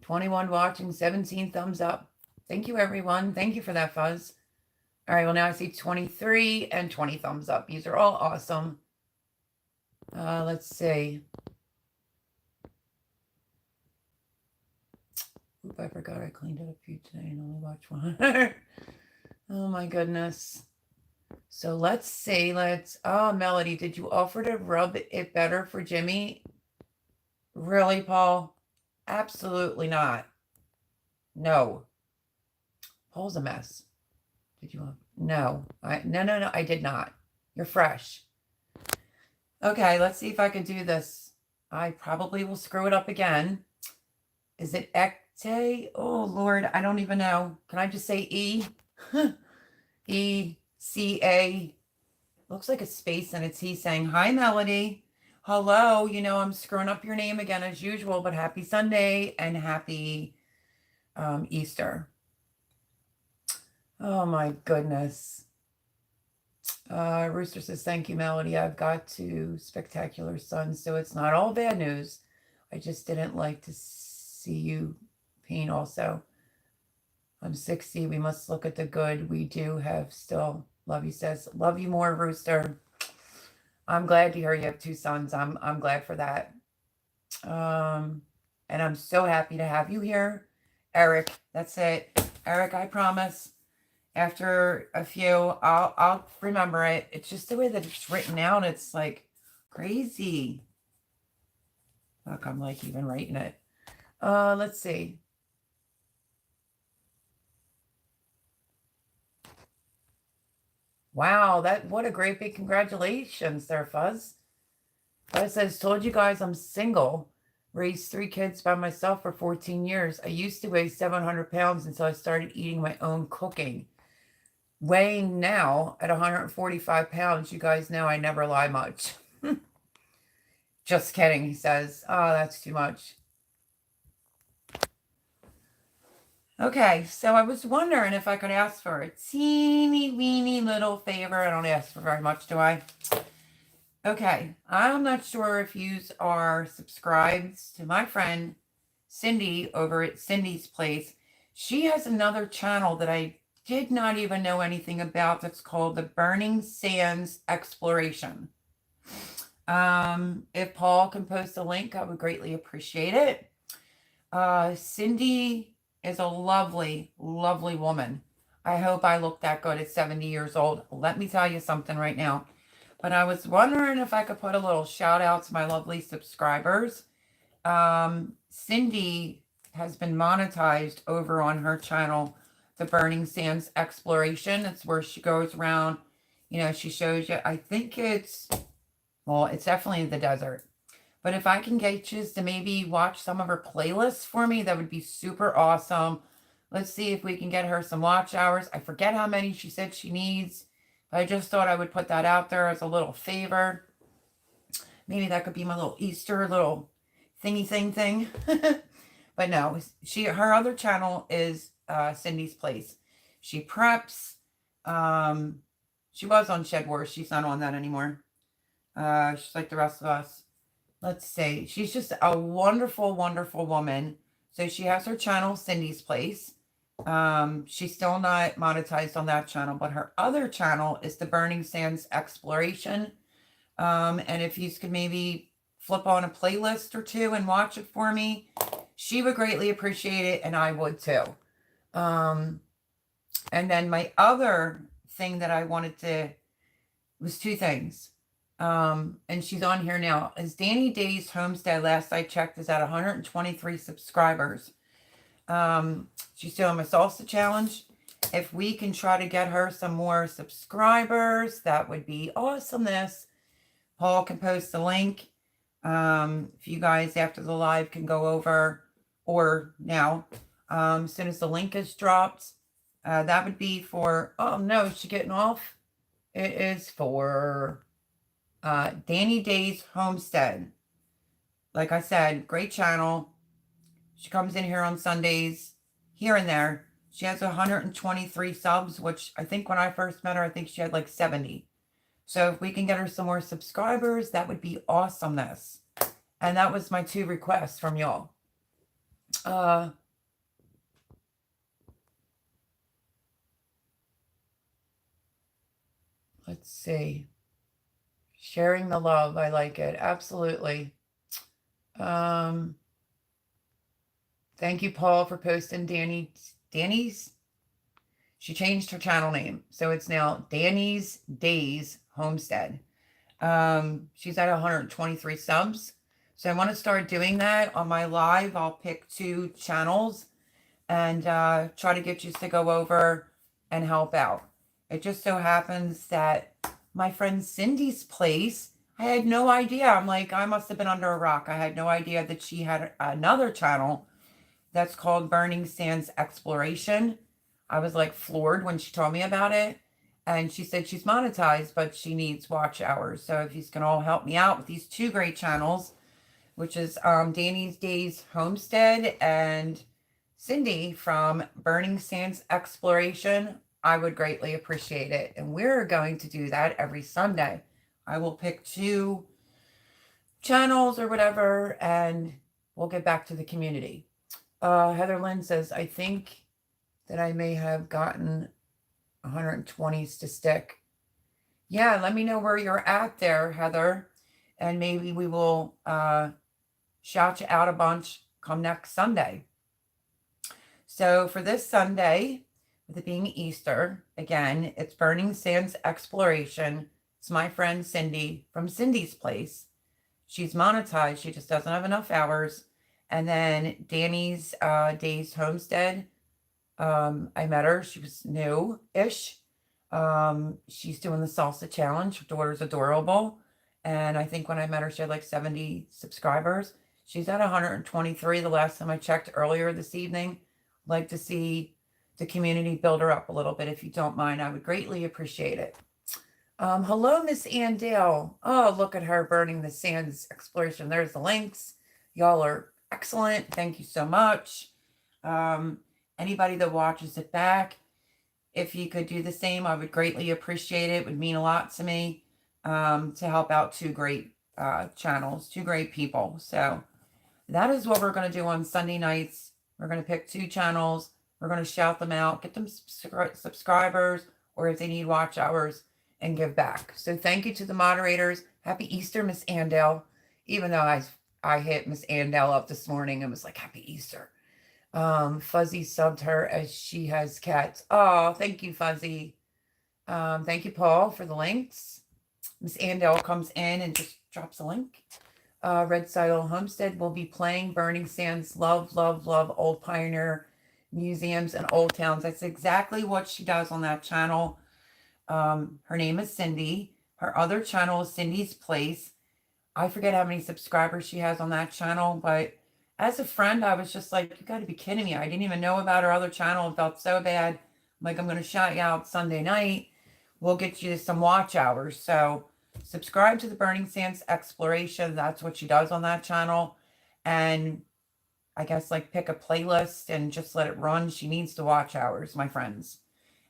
21 watching, 17 thumbs up. Thank you, everyone. Thank you for that, Fuzz. All right, well, now I see 23 and 20 thumbs up. These are all awesome. Let's see. Oop, I forgot I cleaned it up for you today and only watched one. Oh, my goodness. So let's see. Oh, Melody, did you offer to rub it better for Jimmy? Really, Paul? Absolutely not. No. Paul's a mess. Did you want? No. No, I did not. You're fresh. Okay, let's see if I can do this. I probably will screw it up again. Is it Ecte? Oh, Lord, I don't even know. Can I just say E? E-C-A. Looks like a space and it's he saying, hi, Melody. Hello. You know, I'm screwing up your name again as usual, but happy Sunday and happy Easter. Oh, my goodness. Rooster says, thank you, Melody. I've got two spectacular sons, so it's not all bad news. I just didn't like to see you pain also. I'm 60. We must look at the good we do have still. Love you, says. Love you more, Rooster. I'm glad to hear you have two sons. I'm glad for that. And I'm so happy to have you here. Eric, that's it. Eric, I promise. After a few, I'll remember it. It's just the way that it's written out. It's like crazy. Look, I'm like even writing it. Let's see. Wow, what a great big congratulations there, Fuzz. Fuzz says, told you guys I'm single. Raised 3 kids by myself for 14 years. I used to weigh 700 pounds until I started eating my own cooking. Weighing now at 145 pounds, you guys know I never lie much. Just kidding, he says. Oh, that's too much. Okay, so I was wondering if I could ask for a teeny weeny little favor. I don't ask for very much, do I? Okay, I'm not sure if you are subscribed to my friend Cindy over at Cindy's Place. She has another channel that I did not even know anything about that's called the Burning Sands Exploration. If Paul can post a link, I would greatly appreciate it. Cindy is a lovely, lovely woman. I hope I look that good at 70 years old. Let me tell you something right now. But I was wondering if I could put a little shout out to my lovely subscribers. Cindy has been monetized over on her channel, the Burning Sands Exploration. It's where she goes around, she shows you, I think it's definitely the desert. But if I can get you to maybe watch some of her playlists for me, that would be super awesome. Let's see if we can get her some watch hours. I forget how many she said she needs. But I just thought I would put that out there as a little favor. Maybe that could be my little Easter little thingy thing. But no, her other channel is Cindy's Place. She preps. She was on Shed Wars. She's not on that anymore. She's like the rest of us. Let's see. She's just a wonderful, wonderful woman. So she has her channel, Cindy's Place. She's still not monetized on that channel, but her other channel is the Burning Sands Exploration. And if you could maybe flip on a playlist or two and watch it for me, she would greatly appreciate it, and I would too. And then my other thing that I wanted to was 2 things. And she's on here now, is Danny Day's Homestead. Last I checked is at 123 subscribers. She's doing my salsa challenge. If we can try to get her some more subscribers, that would be awesomeness. Paul can post the link. If you guys after the live can go over, or now, as soon as the link is dropped, that would be for, oh no, is she getting off? It is for Danny Day's Homestead. Like I said, great channel. She comes in here on Sundays, here and there. She has 123 subs, which I think when I first met her, I think she had like 70. So if we can get her some more subscribers, that would be awesomeness. And that was my 2 requests from y'all. Let's see. Sharing the love. I like it. Absolutely. Thank you, Paul, for posting Danny's. She changed her channel name. So it's now Danny's Days Homestead. She's at 123 subs. So I want to start doing that on my live. I'll pick 2 channels and try to get you to go over and help out. It just so happens that my friend Cindy's Place, I had no idea. I'm like, I must have been under a rock. I had no idea that she had another channel that's called Burning Sands Exploration. I was like floored when she told me about it. And she said she's monetized, but she needs watch hours. So if you can all help me out with these 2 great channels, which is Danny's Days Homestead and Cindy from Burning Sands Exploration, I would greatly appreciate it. And we're going to do that every Sunday. I will pick 2 channels or whatever, and we'll get back to the community. Heather Lynn says, I think that I may have gotten 120s to stick. Yeah, let me know where you're at there, Heather, and maybe we will shout you out a bunch come next Sunday. So for this Sunday, with it being Easter, again, it's Burning Sands Exploration. It's my friend Cindy from Cindy's Place. She's monetized. She just doesn't have enough hours. And then Danny's Days Homestead. I met her. She was new-ish. She's doing the salsa challenge. Her daughter's adorable. And I think when I met her, she had like 70 subscribers. She's at 123 the last time I checked earlier this evening. Like to see the community build her up a little bit. If you don't mind, I would greatly appreciate it. Hello, Miss Ann Dale. Oh, look at her burning the sands exploration. There's the links. Y'all are excellent. Thank you so much. Anybody that watches it back, if you could do the same, I would greatly appreciate it. It would mean a lot to me to help out two great channels, two great people. So that is what we're going to do on Sunday nights. We're going to pick two channels. We're going to shout them out, get them subscribers, or if they need watch hours, and give back. So thank you to the moderators. Happy Easter, Miss Andell. Even though I hit Miss Andell up this morning and was like, Happy Easter. Fuzzy subbed her as she has cats. Oh, thank you, Fuzzy. Thank you, Paul, for the links. Miss Andell comes in and just drops a link. Red Silo Homestead will be playing Burning Sands. Love, love, love old pioneer museums and old towns. That's exactly what she does on that channel. Her name is Cindy. Her other channel is Cindy's Place. I forget how many subscribers she has on that channel, but as a friend, I was just like, you got to be kidding me. I didn't even know about her other channel. It felt so bad. I'm like, I'm going to shout you out Sunday night. We'll get you some watch hours. So subscribe to the Burning Sands Exploration. That's what she does on that channel. And I guess like pick a playlist and just let it run. She needs the watch hours, my friends.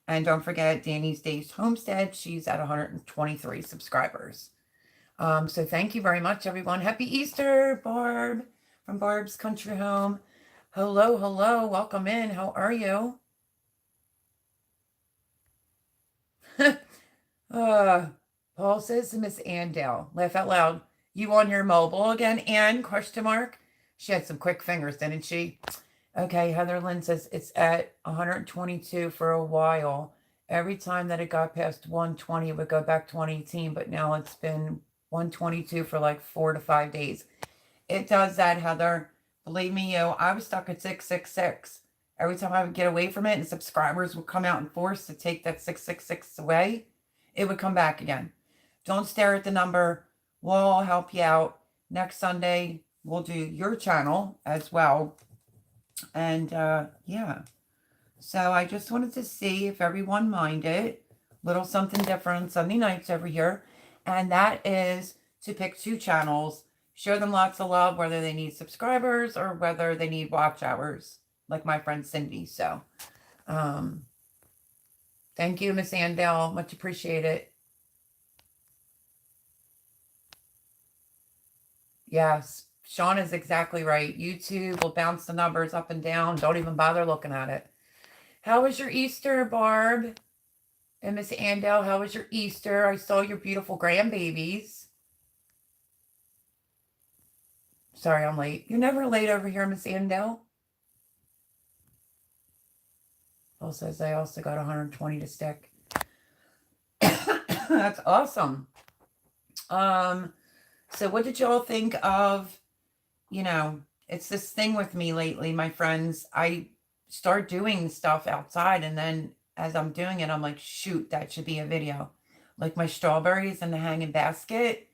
And don't forget Danny's Days Homestead. She's at 123 subscribers. So thank you very much, everyone. Happy Easter, Barb, from Barb's Country Home. Hello, hello. Welcome in. How are you? Paul says to Miss Andell, laugh out loud. You on your mobile again, Ann? Question mark. She had some quick fingers, didn't she? Okay, Heather Lynn says it's at 122 for a while. Every time that it got past 120, it would go back to 2018, but now it's been 122 for like 4 to 5 days. It does that, Heather. Believe me, I was stuck at 666. Every time I would get away from it and subscribers would come out in force to take that 666 away, it would come back again. Don't stare at the number. We'll help you out. Next Sunday, we'll do your channel as well. And yeah, so I just wanted to see if everyone minded. Little something different on Sunday nights over here. And that is to pick two channels, show them lots of love, whether they need subscribers or whether they need watch hours, like my friend Cindy. So thank you, Miss Andell. Much appreciated. Yes, Sean is exactly right. YouTube will bounce the numbers up and down. Don't even bother looking at it. How was your Easter, Barb? And Miss Andell, how was your Easter? I saw your beautiful grandbabies. Sorry, I'm late. You're never late over here, Miss Andell. Paul says I also got 120 to stick. That's awesome. So what did y'all think of, it's this thing with me lately, my friends. I start doing stuff outside, and then as I'm doing it, I'm like, shoot, that should be a video. Like my strawberries in the hanging basket.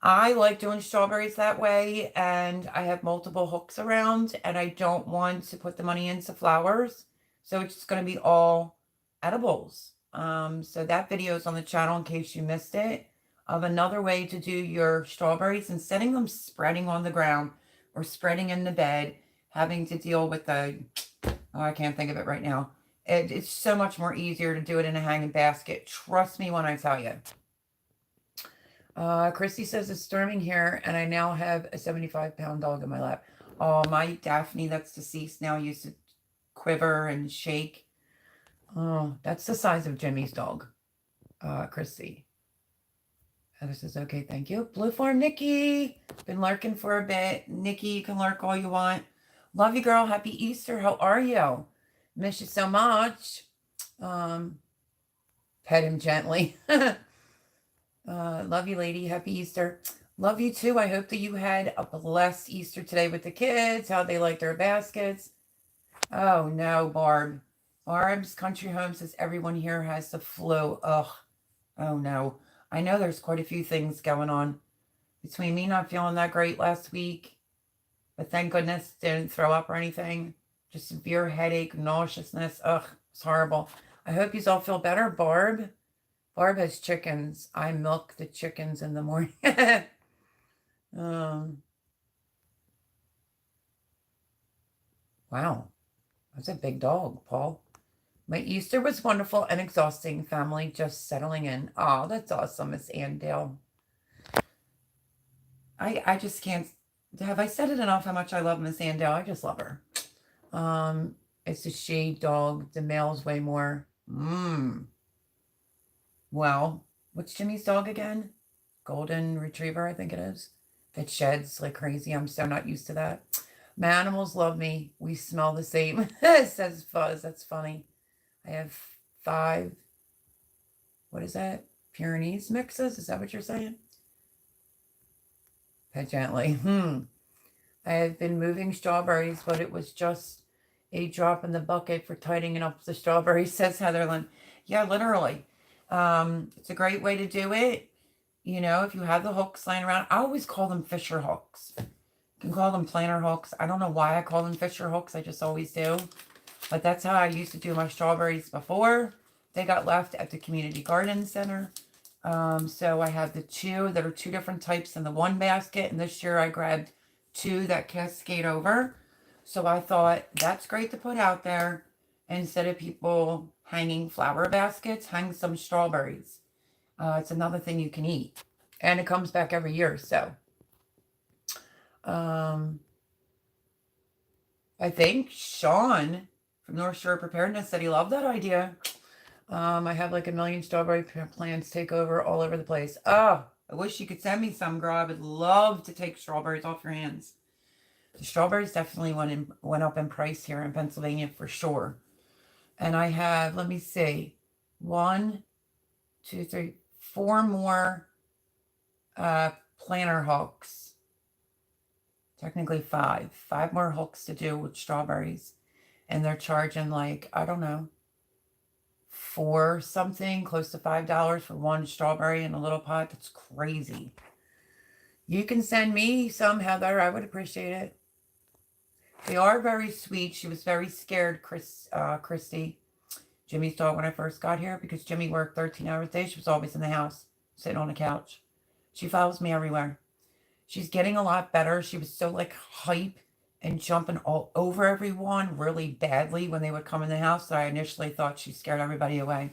I like doing strawberries that way, and I have multiple hooks around, and I don't want to put the money into flowers. So it's just going to be all edibles. So that video is on the channel in case you missed it, of another way to do your strawberries instead of them spreading on the ground or spreading in the bed, having to deal with I can't think of it right now. It's so much more easier to do it in a hanging basket. Trust me when I tell you. Christy says it's storming here, and I now have a 75-pound dog in my lap. Oh, my Daphne that's deceased now used to quiver and shake. Oh, that's the size of Jimmy's dog. Christy. Heather says, okay, thank you. Blue Farm Nikki. Been lurking for a bit. Nikki, you can lurk all you want. Love you, girl. Happy Easter. How are you? Miss you so much. Pet him gently. Love you, lady. Happy Easter. Love you too. I hope that you had a blessed Easter today with the kids, how they like their baskets. Oh no, Barb. Barb's Country Home says everyone here has the flu. Ugh. Oh no. I know there's quite a few things going on. Between me not feeling that great last week But thank goodness didn't throw up or anything. Just severe headache, nauseousness. Ugh, it's horrible. I hope you all feel better, Barb. Barb has chickens. I milk the chickens in the morning. Wow, that's a big dog, Paul. My Easter was wonderful and exhausting. Family just settling in. Oh, that's awesome, Miss Andale. I just can't. Have I said it enough how much I love Miss Andale? I just love her. It's a she dog. The males way more. Well, what's Jimmy's dog again? Golden Retriever, I think it is. That sheds like crazy. I'm so not used to that. My animals love me. We smell the same. Says Fuzz. That's funny. I have 5. What is that? Pyrenees mixes? Is that what you're saying? Pet gently. I have been moving strawberries, but it was just a drop in the bucket for tidying up the strawberries, says Heatherland. Yeah, literally. It's a great way to do it. You know, if you have the hooks laying around, I always call them Fisher hooks. You can call them planter hooks. I don't know why I call them Fisher hooks. I just always do. But that's how I used to do my strawberries before. They got left at the community garden center. So I have the 2 that are 2 different types in the one basket. And this year I grabbed 2 that cascade over. So I thought that's great to put out there. Instead of people hanging flower baskets, hang some strawberries. It's another thing you can eat. And it comes back every year. So I think Sean from North Shore Preparedness said he loved that idea. I have like a million strawberry plants take over all over the place. Oh, I wish you could send me some, girl. I would love to take strawberries off your hands. The strawberries definitely went up in price here in Pennsylvania for sure. And I have, let me see, 1, 2, 3, 4 more planter hooks. Technically 5. 5 more hooks to do with strawberries. And they're charging like, I don't know, 4 something, close to $5 for 1 strawberry in a little pot. That's crazy. You can send me some, Heather. I would appreciate it. They are very sweet. She was very scared, Christy, Jimmy's dog, when I first got here, because Jimmy worked 13 hours a day. She was always in the house, sitting on the couch. She follows me everywhere. She's getting a lot better. She was so like hype and jumping all over everyone really badly when they would come in the house that I initially thought she scared everybody away.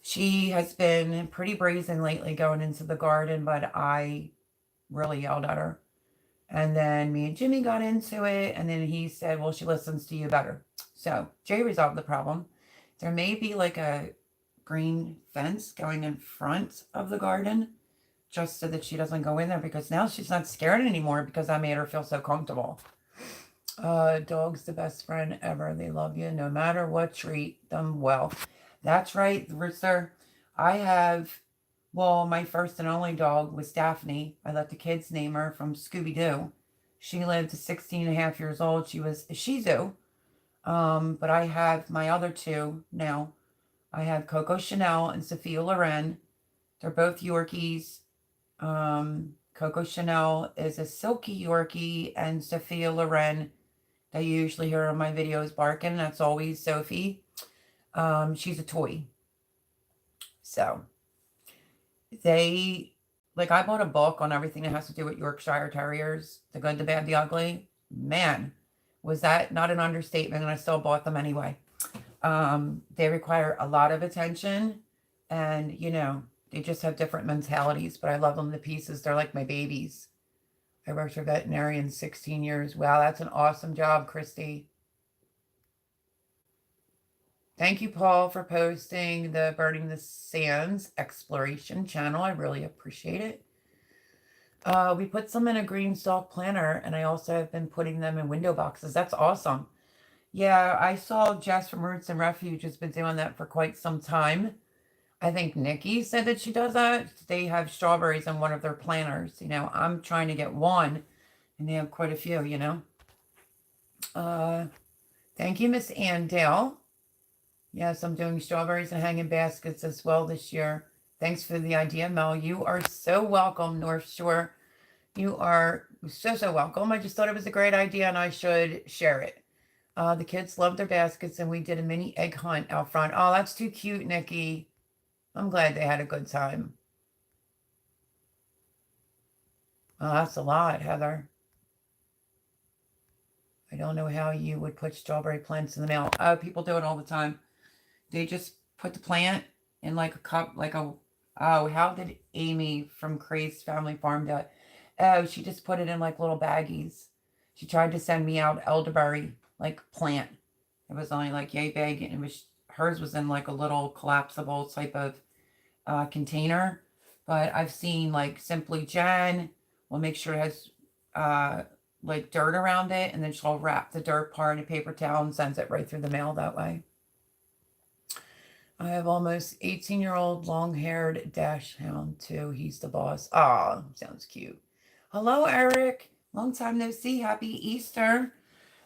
She has been pretty brazen lately going into the garden, but I really yelled at her. And then me and Jimmy got into it, and then he said, well, she listens to you better. So Jay resolved the problem. There may be like a green fence going in front of the garden just so that she doesn't go in there, because now she's not scared anymore because I made her feel so comfortable. Dog's the best friend ever. They love you no matter what. Treat them well. That's right, Rooster. I have... Well, my first and only dog was Daphne. I let the kids name her from Scooby-Doo. She lived to 16 and a half years old. She was a Shih Tzu. But I have my other 2 now. I have Coco Chanel and Sophia Loren. They're both Yorkies. Coco Chanel is a silky Yorkie, and Sophia Loren, that you usually hear on my videos barking, that's always Sophie. She's a toy. So... they, like, I bought a book on everything that has to do with Yorkshire Terriers, the good, the bad, the ugly. Man, was that not an understatement? And I still bought them anyway. They require a lot of attention, and, you know, they just have different mentalities, but I love them to pieces. They're like my babies. I worked for a veterinarian 16 years. Wow, that's an awesome job, Christy. Thank you, Paul, for posting the Burning the Sands exploration channel. I really appreciate it. We put some in a green stalk planter, and I also have been putting them in window boxes. That's awesome. Yeah, I saw Jess from Roots and Refuge has been doing that for quite some time. I think Nikki said that she does that. They have strawberries in one of their planters. You know, I'm trying to get one, and they have quite a few, you know. Thank you, Miss Andale. Yes, I'm doing strawberries and hanging baskets as well this year. Thanks for the idea, Mel. You are so welcome, North Shore. You are You're so welcome. I just thought it was a great idea and I should share it. The kids loved their baskets and we did a mini egg hunt out front. Oh, that's too cute, Nikki. I'm glad they had a good time. Oh, that's a lot, Heather. I don't know how you would put strawberry plants in the mail. Oh, people do it all the time. They just put the plant in like a cup, oh, how did Amy from Craze Family Farm do it? Oh, she just put it in like little baggies. She tried to send me out elderberry, like plant. It was only like yay big, and hers was in like a little collapsible type of container. But I've seen like Simply Jen will make sure it has like dirt around it, and then she'll wrap the dirt part in a paper towel and sends it right through the mail that way. I have almost 18-year-old long-haired dash hound too. He's the boss. Ah, sounds cute. Hello, Eric. Long time no see. Happy Easter.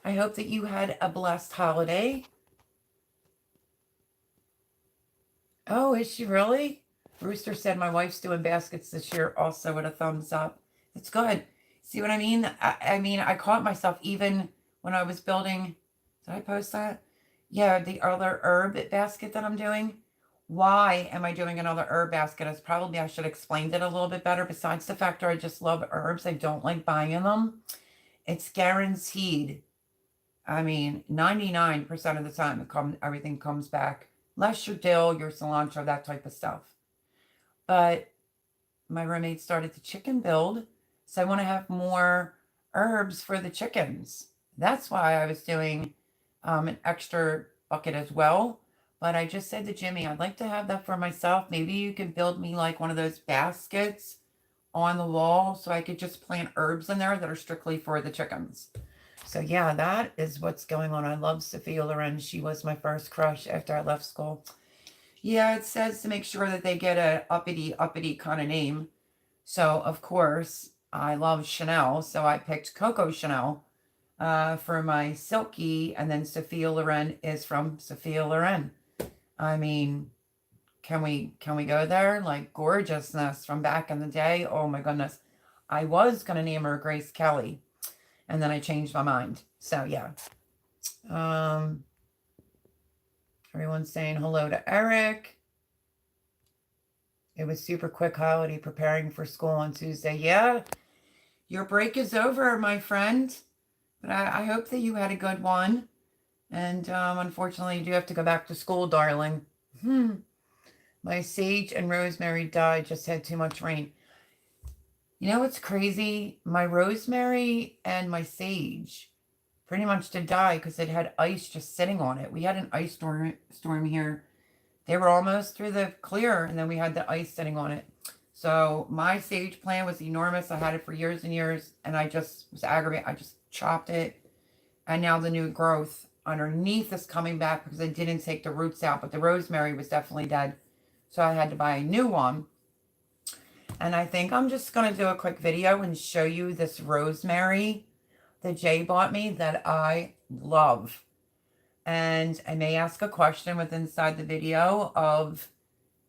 I hope that you had a blessed holiday. Oh, is she really? Rooster said my wife's doing baskets this year also with a thumbs up. It's good. See what I mean? I mean, I caught myself even when I was building. Did I post that? Yeah, the other herb basket that I'm doing. Why am I doing another herb basket? As probably I should have explained it a little bit better. Besides the fact that I just love herbs, I don't like buying them. It's guaranteed. I mean, 99% of the time, everything comes back. Unless your dill, your cilantro, that type of stuff. But my roommate started the chicken build, so I want to have more herbs for the chickens. That's why I was doing an extra bucket as well. But I just said to Jimmy, I'd like to have that for myself. Maybe you can build me like one of those baskets on the wall so I could just plant herbs in there that are strictly for the chickens. So yeah, that is what's going on. I love Sophia Loren. She was my first crush after I left school. Yeah, it says to make sure that they get a uppity kind of name. So of course, I love Chanel, so I picked Coco Chanel for my Silky, and then Sophia Loren is from Sophia Loren. I mean, can we go there? Like gorgeousness from back in the day. Oh my goodness. I was gonna name her Grace Kelly, and then I changed my mind. So yeah. Everyone's saying hello to Eric. It was super quick holiday preparing for school on Tuesday. Yeah, your break is over, my friend. But I hope that you had a good one. And unfortunately, you do have to go back to school, darling. My sage and rosemary died, just had too much rain. You know what's crazy? My rosemary and my sage pretty much did die because it had ice just sitting on it. We had an ice storm here. They were almost through the clear, and then we had the ice sitting on it. So my sage plant was enormous. I had it for years and years, and I just was aggravated. I just chopped it, and now the new growth underneath is coming back because I didn't take the roots out, but the rosemary was definitely dead. So I had to buy a new one. And I think I'm just going to do a quick video and show you this rosemary that Jay bought me that I love. And I may ask a question with inside the video of,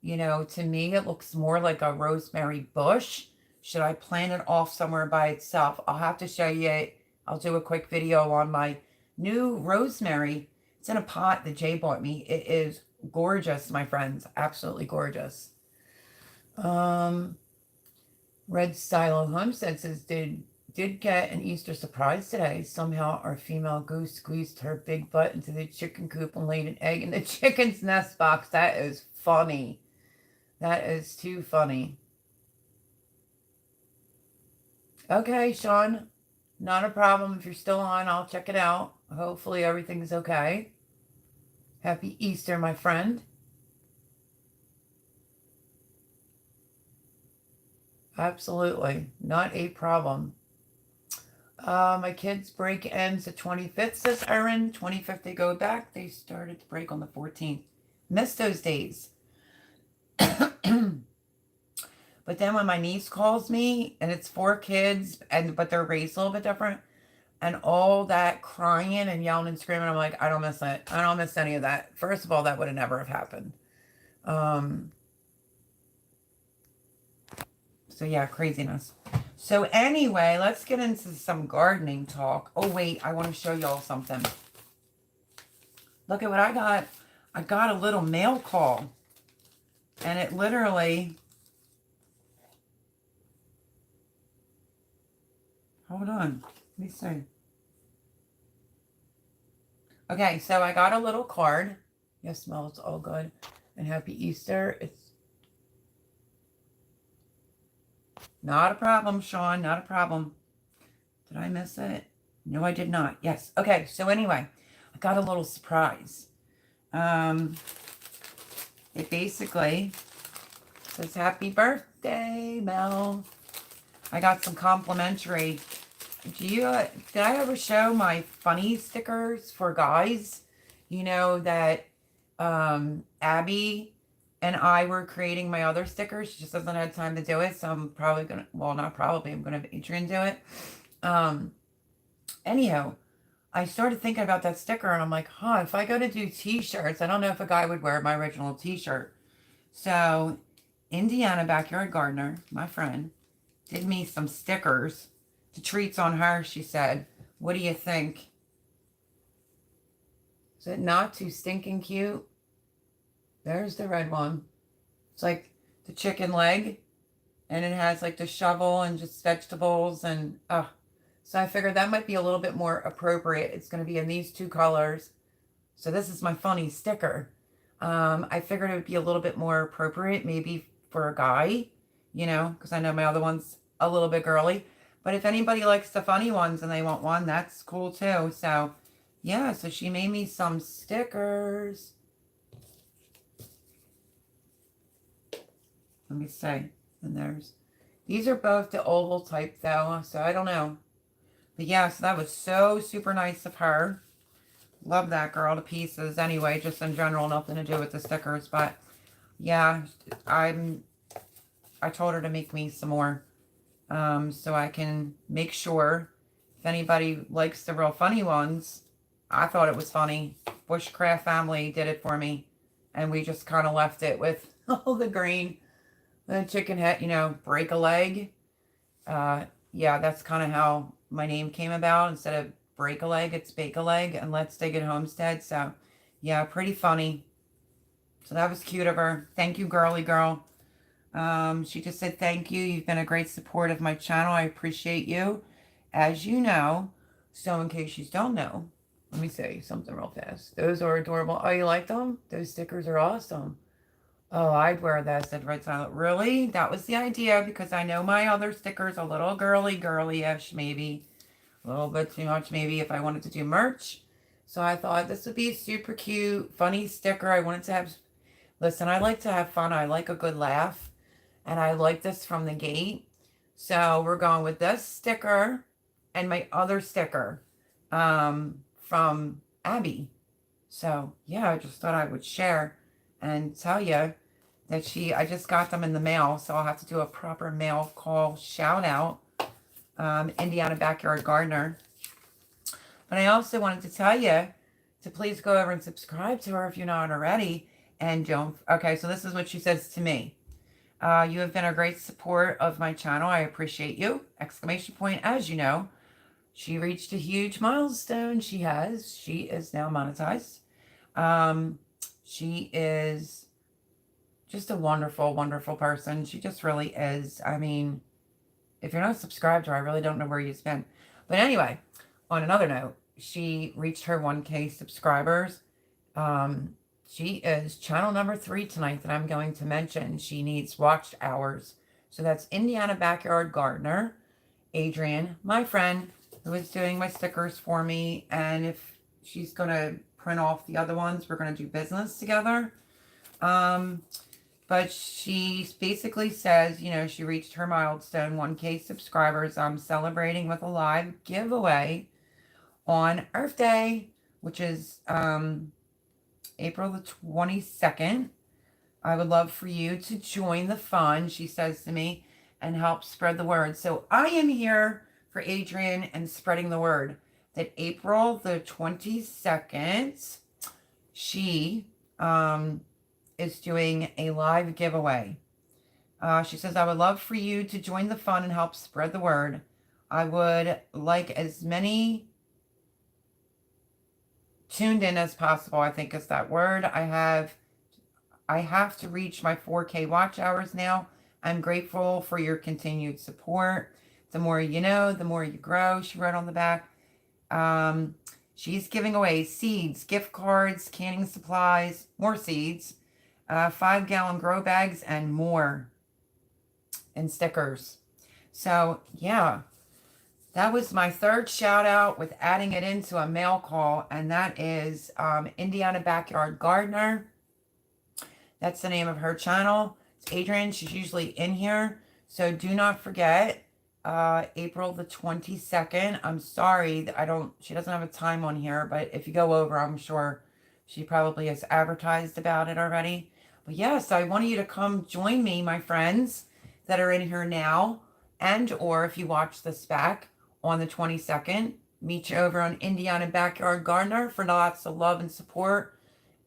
you know, to me, it looks more like a rosemary bush. Should I plant it off somewhere by itself? I'll have to show you it. I'll do a quick video on my new rosemary. It's in a pot that Jay bought me. It is gorgeous, my friends. Absolutely gorgeous. Red Silo Homestead says, did get an Easter surprise today. Somehow our female goose squeezed her big butt into the chicken coop and laid an egg in the chicken's nest box. That is funny. That is too funny. Okay, Sean. Not a problem. If you're still on, I'll check it out. Hopefully everything's okay. Happy Easter, my friend. Absolutely. Not a problem. My kids' break ends the 25th, says Erin. 25th they go back. They started the break on the 14th. Missed those days. But then when my niece calls me, and it's 4 kids, but they're raised a little bit different, and all that crying and yelling and screaming, I'm like, I don't miss it. I don't miss any of that. First of all, that would have never have happened. So yeah, craziness. So anyway, let's get into some gardening talk. Oh, wait, I want to show y'all something. Look at what I got. I got a little mail call. And it literally... Hold on. Let me see. Okay, so I got a little card. Yes, smells all good. And Happy Easter. It's not a problem, Sean. Not a problem. Did I miss it? No, I did not. Yes. Okay, so anyway, I got a little surprise. It basically says, Happy birthday, Mel. I got some complimentary. Did I ever show my funny stickers for guys? You know that Abby and I were creating my other stickers. She just hasn't had time to do it, so I'm probably gonna, well, not probably, I'm gonna have Adrian do it. Anyhow, I started thinking about that sticker, and I'm like, if I go to do t-shirts, I don't know if a guy would wear my original t-shirt. So Indiana Backyard Gardener, my friend, did me some stickers. The treat's on her, she said. What do you think? Is it not too stinking cute? There's the red one. It's like the chicken leg. And it has like the shovel and just vegetables. And so I figured that might be a little bit more appropriate. It's going to be in these two colors. So this is my funny sticker. I figured it would be a little bit more appropriate maybe for a guy. You know, because I know my other one's a little bit girly. But if anybody likes the funny ones and they want one, that's cool too. So, yeah, so she made me some stickers. Let me see. And these are both the oval type though, so I don't know. But yeah, so that was so super nice of her. Love that girl to pieces. Anyway, just in general, nothing to do with the stickers. But yeah, I told her to make me some more. So I can make sure if anybody likes the real funny ones. I thought it was funny. Bushcraft family did it for me. And we just kind of left it with all the green. The chicken head, you know, break a leg. Yeah, that's kind of how my name came about. Instead of break a leg, it's bake a leg. And let's dig it Homestead. So, yeah, pretty funny. So that was cute of her. Thank you, girly girl. She just said, thank you. You've been a great support of my channel. I appreciate you. As you know, so in case you don't know, let me say something real fast. Those are adorable. Oh, you like them? Those stickers are awesome. Oh, I'd wear that, said Red Silent. Really? That was the idea because I know my other stickers a little girly-ish, maybe. A little bit too much, maybe, if I wanted to do merch. So I thought this would be a super cute, funny sticker. I wanted to have... Listen, I like to have fun. I like a good laugh. And I like this from the gate. So we're going with this sticker and my other sticker from Abby. So, yeah, I just thought I would share and tell you that I just got them in the mail. So I'll have to do a proper mail call shout out. Indiana Backyard Gardener. But I also wanted to tell you to please go over and subscribe to her if you're not already. And don't... Okay, so this is what she says to me. You have been a great support of my channel. I appreciate you. Exclamation point. As you know, she reached a huge milestone. She has. She is now monetized. She is just a wonderful, wonderful person. She just really is. I mean, if you're not subscribed to her, I really don't know where you've been. But anyway, on another note, she reached her 1K subscribers. She is channel number 3 tonight that I'm going to mention. She needs watched hours. So that's Indiana Backyard Gardener. Adrian, my friend, who is doing my stickers for me. And if she's going to print off the other ones, we're going to do business together. But she basically says, you know, she reached her milestone, 1K subscribers. I'm celebrating with a live giveaway on Earth Day, which is... April the 22nd. I would love for you to join the fun, she says to me, and help spread the word. So I am here for Adrian and spreading the word that April the 22nd, she is doing a live giveaway. She says, I would love for you to join the fun and help spread the word. I would like as many tuned in as possible, I think is that word. I have to reach my 4K watch hours now. I'm grateful for your continued support. The more you know, the more you grow, she wrote on the back. Um, she's giving away seeds, gift cards, canning supplies, more seeds, 5-gallon grow bags, and more, and stickers. So, yeah, that was my third shout out with adding it into a mail call, and that is Indiana Backyard Gardener. That's the name of her channel. It's Adrian. She's usually in here. So do not forget, April the 22nd. I'm sorry that she doesn't have a time on here, but if you go over, I'm sure she probably has advertised about it already. But yes, I wanted you to come join me, my friends that are in here now, and or if you watch this back on the 22nd, meet you over on Indiana Backyard Gardener for lots of love and support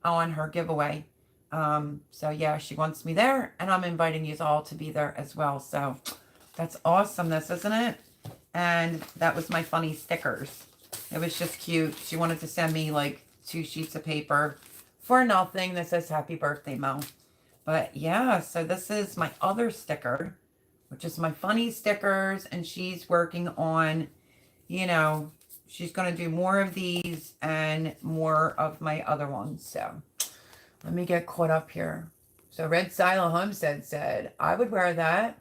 on her giveaway. So yeah, she wants me there, and I'm inviting you all to be there as well. So that's awesomeness, isn't it? And that was my funny stickers. It was just cute. She wanted to send me like 2 sheets of paper for nothing that says happy birthday, Mo. But yeah, so this is my other sticker, which is my funny stickers, and she's working on, she's going to do more of these and more of my other ones. So let me get caught up here. So Red Silo Homestead said, I would wear that.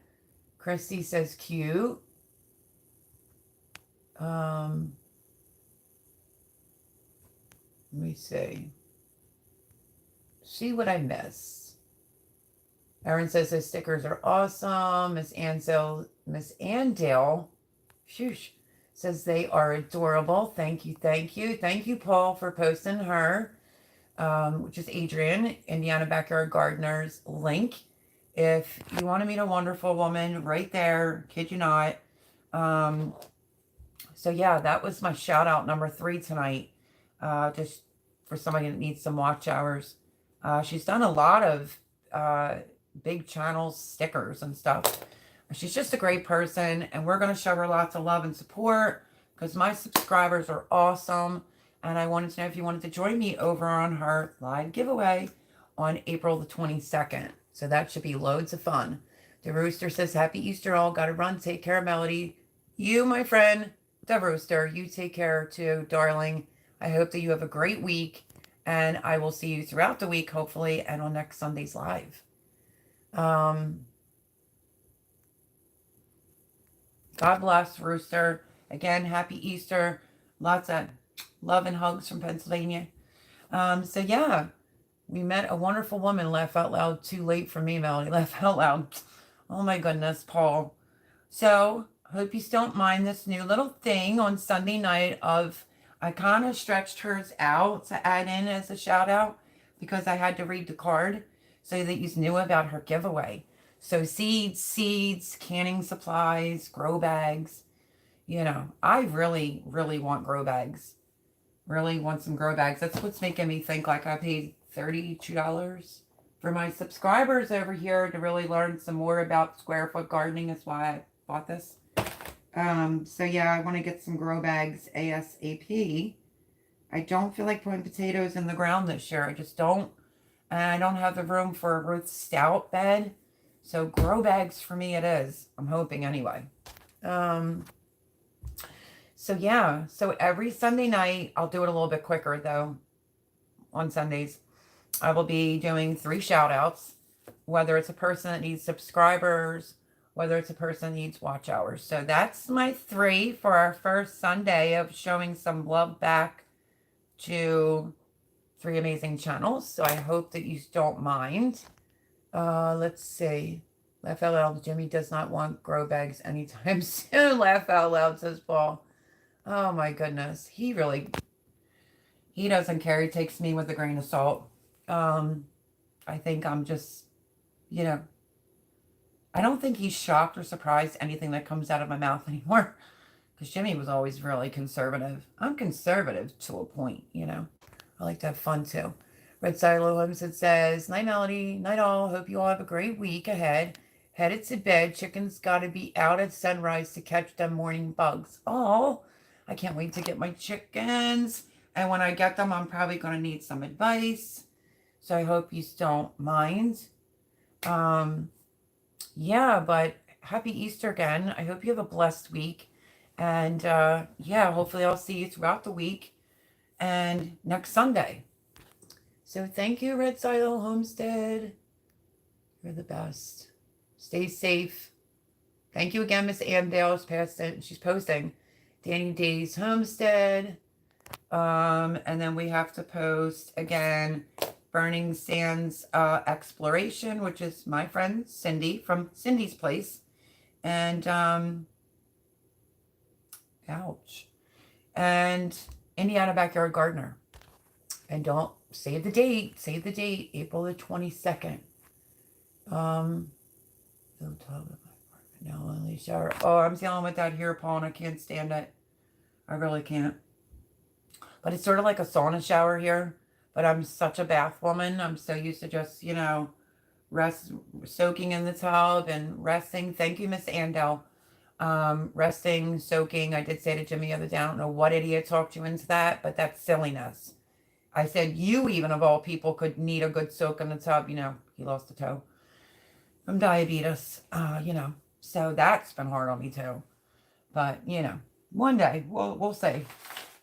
Christy says, cute. Let me see. See what I miss. Erin says his stickers are awesome. Miss Andale, shoosh, says they are adorable. Thank you, thank you. Thank you, Paul, for posting her. Which is Adrian, Indiana Backyard Gardener's link. If you want to meet a wonderful woman, right there, kid you not. So yeah, that was my shout out number 3 tonight. Just for somebody that needs some watch hours. She's done a lot of big channels, stickers and stuff. She's just a great person, and we're going to show her lots of love and support because my subscribers are awesome. And I wanted to know if you wanted to join me over on her live giveaway on April the 22nd. So that should be loads of fun. The Rooster says, happy Easter all. Gotta run. Take care, Melody. You, my friend, the Rooster, you take care too, darling. I hope that you have a great week. And I will see you throughout the week, hopefully, and on next Sunday's live. God bless, Rooster. Again, happy Easter. Lots of love and hugs from Pennsylvania. So yeah, we met a wonderful woman. Laugh out loud. Too late for me, Melody. Laugh out loud. Oh my goodness, Paul. So hope you don't mind this new little thing on Sunday night of, I kind of stretched hers out to add in as a shout out because I had to read the card so that you knew about her giveaway. So seeds, canning supplies, grow bags. I really, really want grow bags. Really want some grow bags. That's what's making me think like I paid $32 for my subscribers over here to really learn some more about square foot gardening. Is why I bought this. So yeah, I want to get some grow bags ASAP. I don't feel like putting potatoes in the ground this year. I just don't. And I don't have the room for a Ruth Stout bed. So grow bags for me it is. I'm hoping anyway. So yeah, so every Sunday night, I'll do it a little bit quicker though. On Sundays, I will be doing 3 shout outs, whether it's a person that needs subscribers, whether it's a person that needs watch hours. So that's my 3 for our first Sunday of showing some love back to 3 amazing channels. So I hope that you don't mind. Let's see. Laugh out loud. Jimmy does not want grow bags anytime soon. Laugh out loud, says Paul. Oh my goodness. He doesn't care. He takes me with a grain of salt. I think I'm just, I don't think he's shocked or surprised anything that comes out of my mouth anymore. Because Jimmy was always really conservative. I'm conservative to a point, I like to have fun too. Red Silo Homestead says, night Melody, night all. Hope you all have a great week ahead. Headed to bed. Chickens got to be out at sunrise to catch them morning bugs. Oh, I can't wait to get my chickens. And when I get them, I'm probably going to need some advice. So I hope you don't mind. Yeah, but happy Easter again. I hope you have a blessed week. And yeah, hopefully I'll see you throughout the week and next Sunday. So thank you, Red Silo Homestead. You're the best. Stay safe. Thank you again, Miss Amdale. She's posting Danny Day's Homestead. And then we have to post again Burning Sands Exploration, which is my friend Cindy from Cindy's Place. And ouch. And Indiana Backyard Gardener. And don't save the date. Save the date, April the 22nd. No, only shower. Oh, I'm dealing with that here, Paul, and I can't stand it. I really can't. But it's sort of like a sauna shower here. But I'm such a bath woman. I'm so used to just, you know, soaking in the tub and resting. Thank you, Miss Andel. Resting, soaking. I did say to Jimmy the other day, I don't know what idiot talked you into that, but that's silliness. I said, you even of all people could need a good soak in the tub. You know, he lost a toe from diabetes, you know. So that's been hard on me too. But, you know, one day we'll see.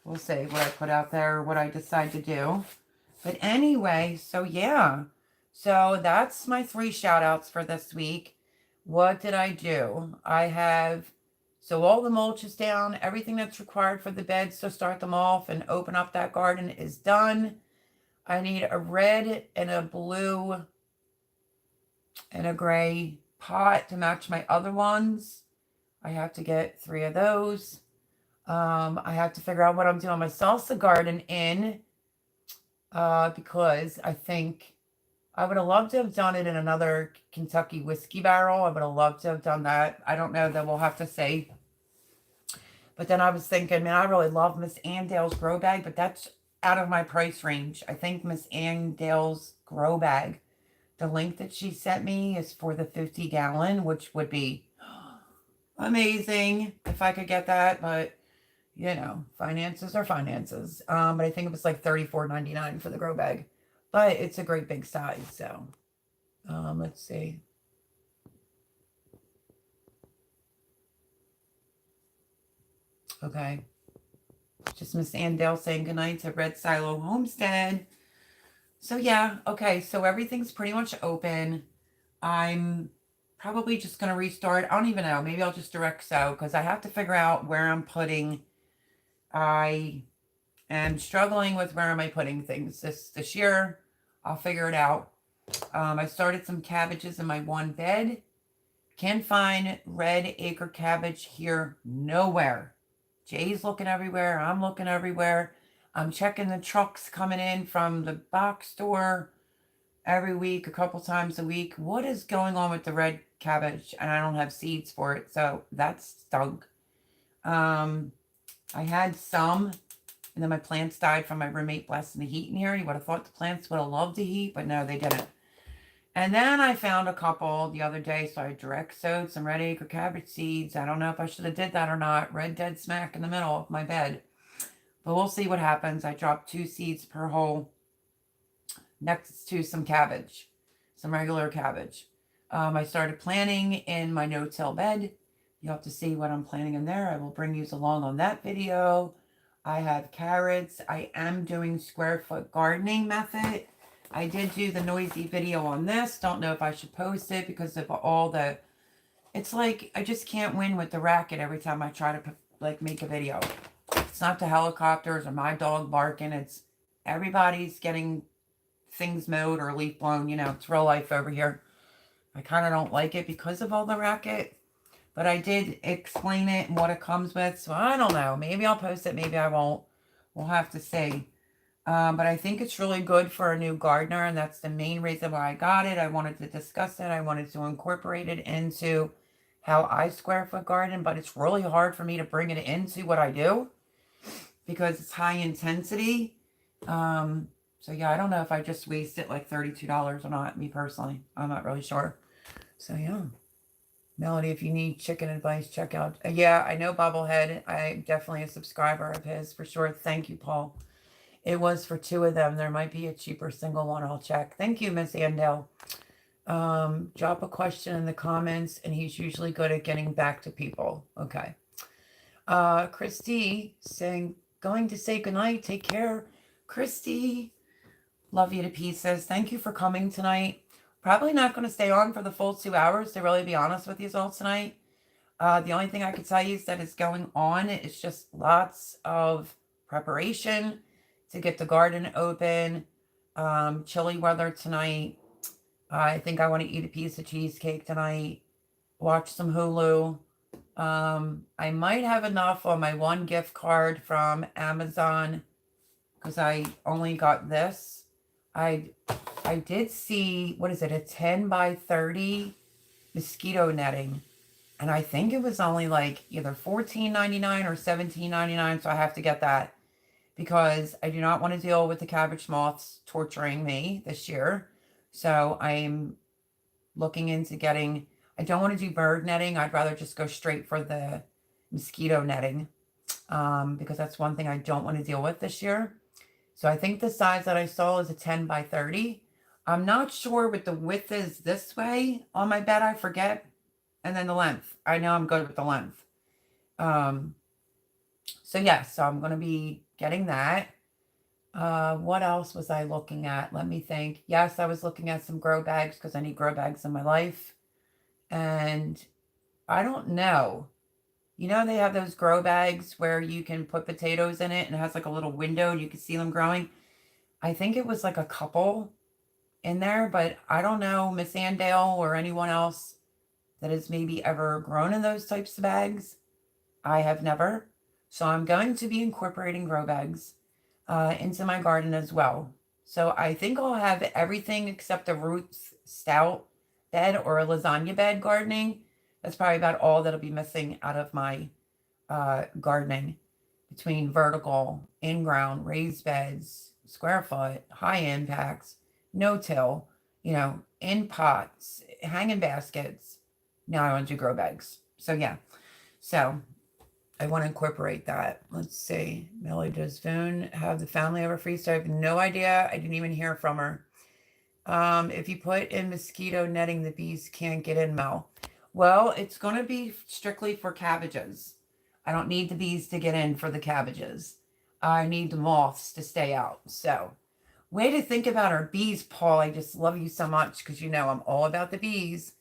We'll see what I put out there, what I decide to do. But anyway, so yeah. So that's my 3 shout outs for this week. What did I do? I have, so all the mulch is down. Everything that's required for the beds to start them off and open up that garden is done. I need a red and a blue and a gray pot to match my other ones. I have to get 3 of those. I have to figure out what I'm doing my salsa garden in because I think I would have loved to have done it in another Kentucky whiskey barrel. I would have loved to have done that. I don't know, that we'll have to see. But then I was thinking, man, I really love Miss Andale's grow bag, but that's out of my price range. I think Miss Andale's grow bag, the link that she sent me is for the 50-gallon, which would be amazing if I could get that. But, you know, finances are finances. But I think it was like $34.99 for the grow bag. But it's a great big size, so let's see. Okay. Just Miss Andale saying goodnight to Red Silo Homestead. So yeah, okay, so everything's pretty much open. I'm probably just going to restart. I don't even know. Maybe I'll just direct sow because I have to figure out where I'm putting. I am struggling with where am I putting things this year. I'll figure it out. I started some cabbages in my one bed. Can't find red acre cabbage here nowhere. Jay's looking everywhere. I'm looking everywhere. I'm checking the trucks coming in from the box store every week, a couple times a week. What is going on with the red cabbage? And I don't have seeds for it, so that stunk. I had some, and then my plants died from my roommate blasting the heat in here. You would have thought the plants would have loved the heat, but no, they didn't. And then I found a couple the other day, so I direct sowed some red acre cabbage seeds. I don't know if I should have did that or not. Red dead smack in the middle of my bed. But we'll see what happens. I dropped 2 seeds per hole next to some cabbage, some regular cabbage. I started planting in my no-till bed. You'll have to see what I'm planting in there. I will bring you along on that video. I have carrots. I am doing square foot gardening method. I did do the noisy video on this. Don't know if I should post it because of all the... It's like I just can't win with the racket every time I try to like make a video. It's not the helicopters or my dog barking. It's everybody's getting things mowed or leaf blown. You know, it's real life over here. I kind of don't like it because of all the racket. But I did explain it and what it comes with. So I don't know. Maybe I'll post it. Maybe I won't. We'll have to see. But I think it's really good for a new gardener. And that's the main reason why I got it. I wanted to discuss it. I wanted to incorporate it into how I square foot garden. But it's really hard for me to bring it into what I do, because it's high intensity. So yeah, I don't know if I just wasted like $32 or not, me personally. I'm not really sure. So yeah. Melody, if you need chicken advice, check out. Yeah, I know Bobblehead. I'm definitely a subscriber of his for sure. Thank you, Paul. It was for two of them. There might be a cheaper single one. I'll check. Thank you, Miss Andel. Drop a question in the comments, and he's usually good at getting back to people. Okay. Christy saying, going to say goodnight. Take care. Christy, love you to pieces. Thank you for coming tonight. Probably not going to stay on for the full 2 hours, to really be honest with you all tonight. The only thing I could tell you is that is going on is just lots of preparation to get the garden open. Chilly weather tonight. I think I want to eat a piece of cheesecake tonight. Watch some Hulu. I might have enough on my one gift card from Amazon because I only got this. I did see, what is it, a 10 by 30 mosquito netting. And I think it was only like either $14.99 or $17.99. So I have to get that because I do not want to deal with the cabbage moths torturing me this year. So I'm looking into getting, I don't want to do bird netting. I'd rather just go straight for the mosquito netting because that's one thing I don't want to deal with this year. So I think the size that I saw is a 10 by 30. I'm not sure what the width is this way on my bed. I forget. And then the length. I know I'm good with the length. So yes, so I'm going to be getting that. What else was I looking at? Let me think. Yes, I was looking at some grow bags because I need grow bags in my life. And I don't know. You know, they have those grow bags where you can put potatoes in it and it has like a little window and you can see them growing. I think it was like a couple in there, but I don't know, Miss Andale or anyone else that has maybe ever grown in those types of bags. I have never. So I'm going to be incorporating grow bags into my garden as well. So I think I'll have everything except a roots stout bed or a lasagna bed gardening. That's probably about all that'll be missing out of my gardening between vertical, in-ground, raised beds, square foot, high impacts, no-till, you know, in pots, hanging baskets. Now I want to do grow bags. So yeah. So I want to incorporate that. Let's see. Melly, does Voon have the family over for Easter? I have no idea. I didn't even hear from her. If you put in mosquito netting, the bees can't get in, Mel. Well, it's going to be strictly for cabbages. I don't need the bees to get in for the cabbages. I need the moths to stay out. So, way to think about our bees, Paul. I just love you so much because you know I'm all about the bees.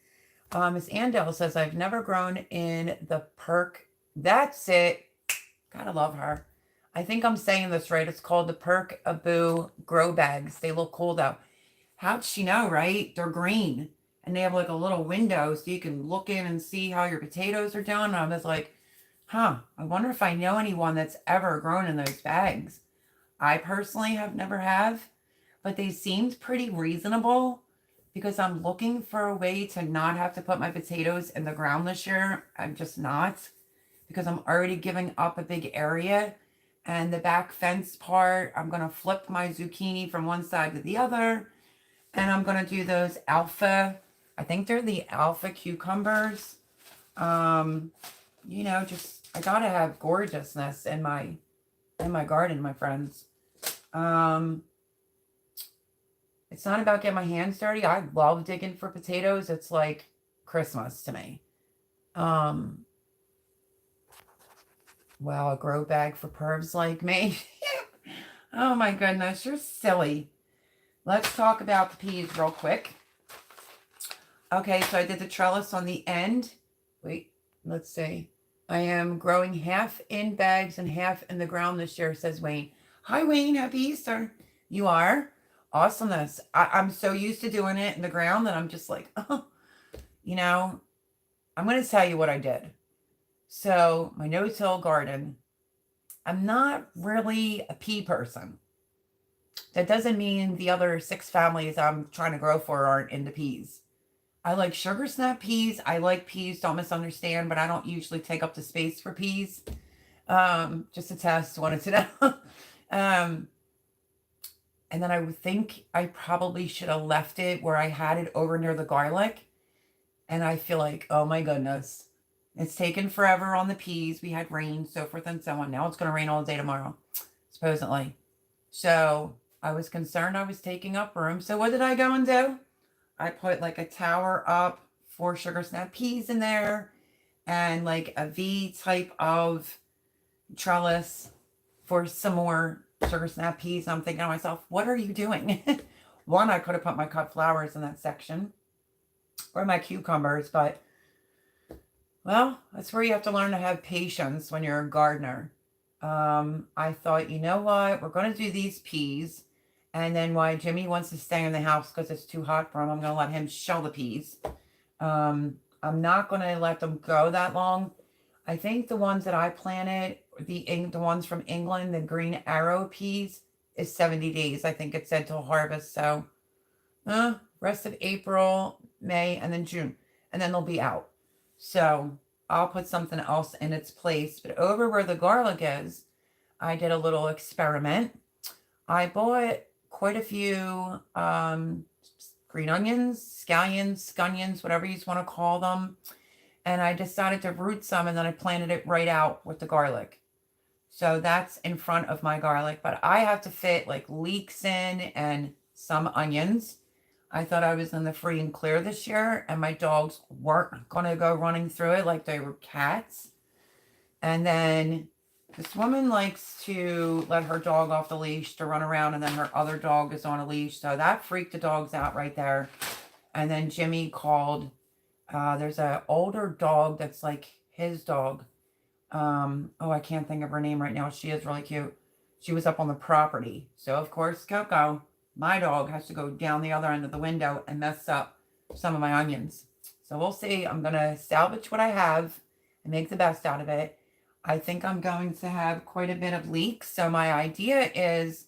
Miss Andel says, I've never grown in the perk. That's it. Gotta love her. I think I'm saying this right. It's called the Perk Abu grow bags. They look cool though. How'd she know, right? They're green and they have like a little window so you can look in and see how your potatoes are doing. And I was like, I wonder if I know anyone that's ever grown in those bags. I personally have, but they seemed pretty reasonable because I'm looking for a way to not have to put my potatoes in the ground this year. I'm just not because I'm already giving up a big area. And the back fence part, I'm going to flip my zucchini from one side to the other. And I'm going to do those alpha, I think they're the alpha cucumbers. You know, just, I got to have gorgeousness in my garden, my friends. It's not about getting my hands dirty. I love digging for potatoes. It's like Christmas to me. Well, a grow bag for pervs like me. Oh my goodness, you're silly. Let's talk about the peas real quick. Okay, so I did the trellis on the end. Wait, let's see. I am growing half in bags and half in the ground this year, says Wayne. Hi, Wayne. Happy Easter. You are? Awesomeness. I'm so used to doing it in the ground that I'm just like, oh, you know, I'm going to tell you what I did. So my no-till garden, I'm not really a pea person. That doesn't mean the other 6 families I'm trying to grow for aren't into peas. I like sugar snap peas. I like peas, don't misunderstand, but I don't usually take up the space for peas. Just a test, wanted to know. And then I would think I probably should have left it where I had it over near the garlic. And I feel like, oh my goodness, it's taken forever on the peas. We had rain, so forth and so on. Now it's going to rain all day tomorrow, supposedly. So I was concerned I was taking up room. So what did I go and do? I put like a tower up, 4 sugar snap peas in there, and like a V type of trellis for some more sugar snap peas. I'm thinking to myself, what are you doing? One, I could have put my cut flowers in that section or my cucumbers, but well, that's where you have to learn to have patience when you're a gardener. I thought, you know what? We're going to do these peas. And then why Jimmy wants to stay in the house because it's too hot for him, I'm going to let him shell the peas. I'm not going to let them go that long. I think the ones that I planted, the ones from England, the green arrow peas, is 70 days. I think it said till harvest. So, rest of April, May, and then June. And then they'll be out. So I'll put something else in its place. But over where the garlic is, I did a little experiment. I bought quite a few green onions, scallions, whatever you want to call them. And I decided to root some, and then I planted it right out with the garlic. So that's in front of my garlic. But I have to fit like leeks in and some onions. I thought I was in the free and clear this year, and my dogs weren't going to go running through it like they were cats. And then this woman likes to let her dog off the leash to run around, and then her other dog is on a leash. So that freaked the dogs out right there. And then Jimmy called. There's an older dog that's like his dog. I can't think of her name right now. She is really cute. She was up on the property. So, of course, Coco, my dog, has to go down the other end of the window and mess up some of my onions. So we'll see. I'm going to salvage what I have and make the best out of it. I think I'm going to have quite a bit of leeks. So my idea is,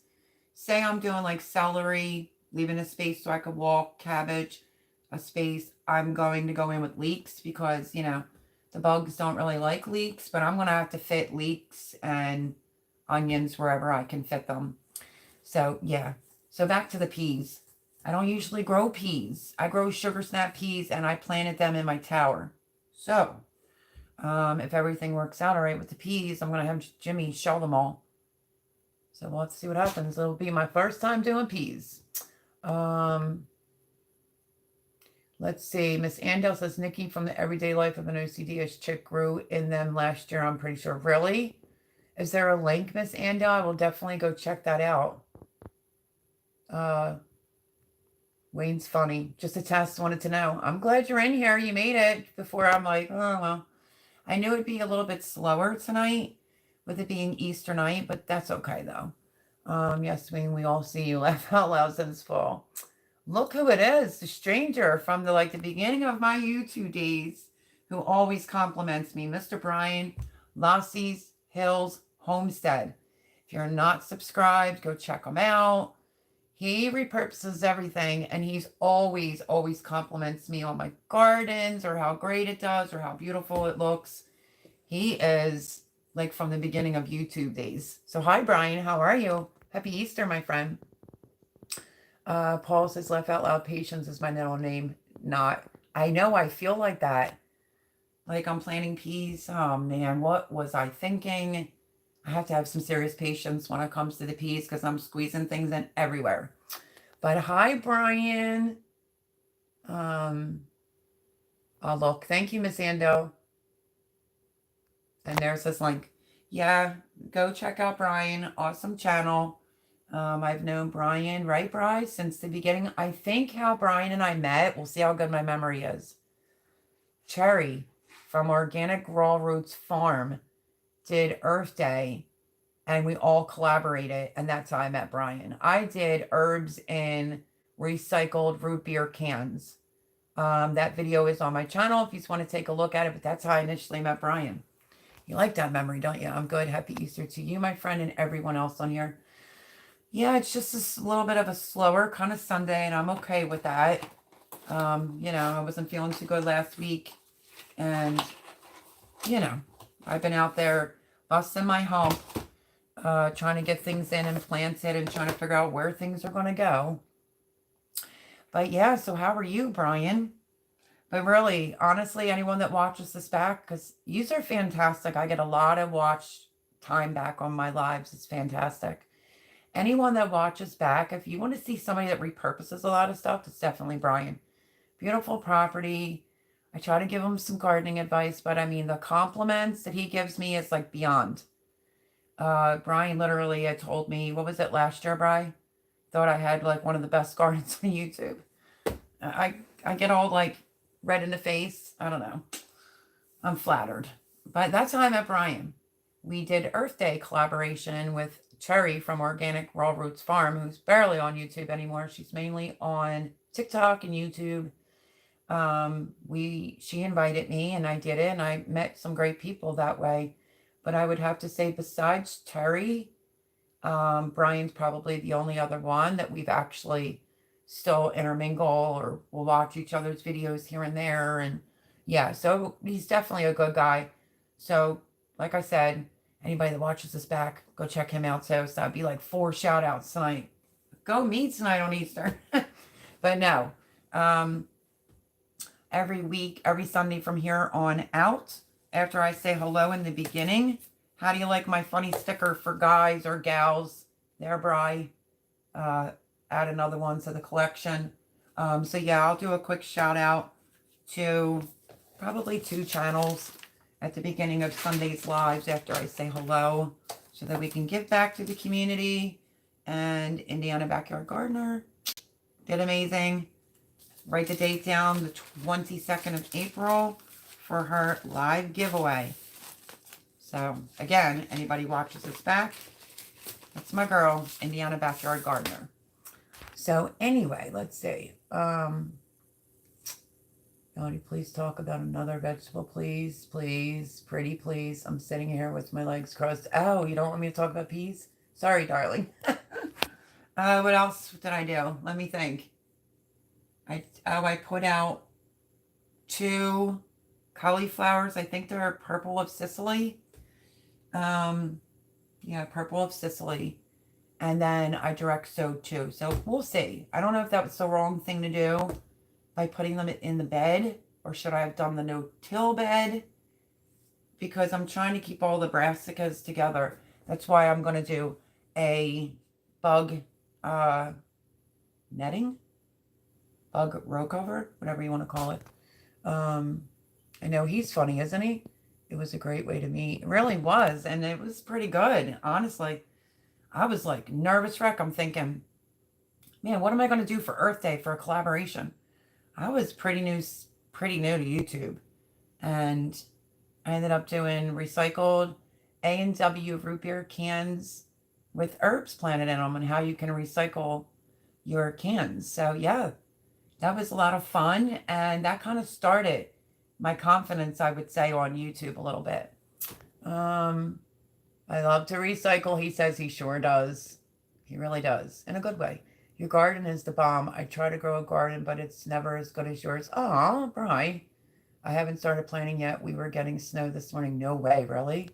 say I'm doing like celery, leaving a space so I could walk, cabbage, a space. I'm going to go in with leeks because, you know, the bugs don't really like leeks, but I'm going to have to fit leeks and onions wherever I can fit them. So, yeah. So back to the peas. I don't usually grow peas. I grow sugar snap peas, and I planted them in my tower. So, if everything works out all right with the peas, I'm going to have Jimmy shell them all. So let's see what happens. It'll be my first time doing peas. Let's see. Miss Andel says, Nikki from the Everyday Life of an OCD-ish chick grew in them last year, I'm pretty sure. Really? Is there a link, Miss Andel? I will definitely go check that out. Wayne's funny. Just a test. Wanted to know. I'm glad you're in here. You made it before I'm like, oh, well. I knew it'd be a little bit slower tonight with it being Easter night, but that's okay, though. Yes, Wayne, we all see you. Laugh out loud since fall. Look who it is, the stranger from the beginning of my YouTube days who always compliments me, Mr. Brian, Lossie's Hills Homestead. If you're not subscribed, go check him out. He repurposes everything, and he's always compliments me on my gardens or how great it does or how beautiful it looks. He is like from the beginning of YouTube days. So hi, Brian. How are you? Happy Easter, my friend. Paul says, laugh out loud, Patience is my middle name. Not. I know, I feel like that. Like I'm planting peas. Oh, man, what was I thinking? I have to have some serious patience when it comes to the peas because I'm squeezing things in everywhere. But hi, Brian. Oh, look. Thank you, Miss Ando. And there's this link. Yeah, go check out Brian. Awesome channel. I've known Brian, right, Bryce, since the beginning. I think how Brian and I met, we'll see how good my memory is. Cherry from Organic Raw Roots Farm did Earth Day, and we all collaborated, and that's how I met Brian. I did herbs in recycled root beer cans. That video is on my channel if you just want to take a look at it, but that's how I initially met Brian. You like that memory, don't you? I'm good. Happy Easter to you, my friend, and everyone else on here. Yeah, it's just a little bit of a slower kind of Sunday, and I'm okay with that. I wasn't feeling too good last week, and, I've been out there busting my hump, trying to get things in and planted and trying to figure out where things are going to go. But, yeah, so how are you, Brian? But really, honestly, anyone that watches this back, because yous are fantastic. I get a lot of watch time back on my lives. It's fantastic. Anyone that watches back, if you want to see somebody that repurposes a lot of stuff, it's definitely Brian. Beautiful property. I try to give him some gardening advice, but I mean, the compliments that he gives me is like beyond. Brian literally had told me, what was it last year, Brian? Thought I had like one of the best gardens on YouTube. I get all like red in the face. I don't know. I'm flattered. But that's how I met Brian. We did Earth Day collaboration with Cherry from Organic Raw Roots Farm, who's barely on YouTube anymore. She's mainly on TikTok and YouTube. She invited me and I did it, and I met some great people that way. But I would have to say, besides Terry, Brian's probably the only other one that we've actually still intermingle, or we'll watch each other's videos here and there. And yeah, so he's definitely a good guy. So like I said, anybody that watches this back, go check him out. So that'd be like 4 shout outs tonight. Go me tonight on Easter. But no, every week, every Sunday from here on out, after I say hello in the beginning, how do you like my funny sticker for guys or gals? There, Bri. Add another one to the collection. So yeah, I'll do a quick shout out to probably 2 channels at the beginning of Sunday's lives after I say hello, so that we can give back to the community. And Indiana Backyard Gardener did amazing. Write the date down, the 22nd of April, for her live giveaway. So again, anybody watches this back, that's my girl, Indiana Backyard Gardener. So anyway, let's see. Melody, please talk about another vegetable, please, please, pretty please. I'm sitting here with my legs crossed. Oh, you don't want me to talk about peas? Sorry, darling. What else did I do? Let me think. I put out 2 cauliflowers. I think they're Purple of Sicily. Yeah, Purple of Sicily. And then I direct sowed 2. So we'll see. I don't know if that was the wrong thing to do by putting them in the bed, or should I have done the no-till bed? Because I'm trying to keep all the brassicas together. That's why I'm going to do a bug netting, bug row cover, whatever you want to call it. I know he's funny, isn't he? It was a great way to meet. It really was. And it was pretty good, honestly. I was like nervous wreck. I'm thinking, man, what am I going to do for Earth Day for a collaboration? I was pretty new to YouTube. And I ended up doing recycled A&W root beer cans with herbs planted in them, and how you can recycle your cans. So yeah, that was a lot of fun. And that kind of started my confidence, I would say, on YouTube a little bit. I love to recycle. He says he sure does. He really does. In a good way. Your garden is the bomb. I try to grow a garden, but it's never as good as yours. Aw, Bri. I haven't started planting yet. We were getting snow this morning. No way, really?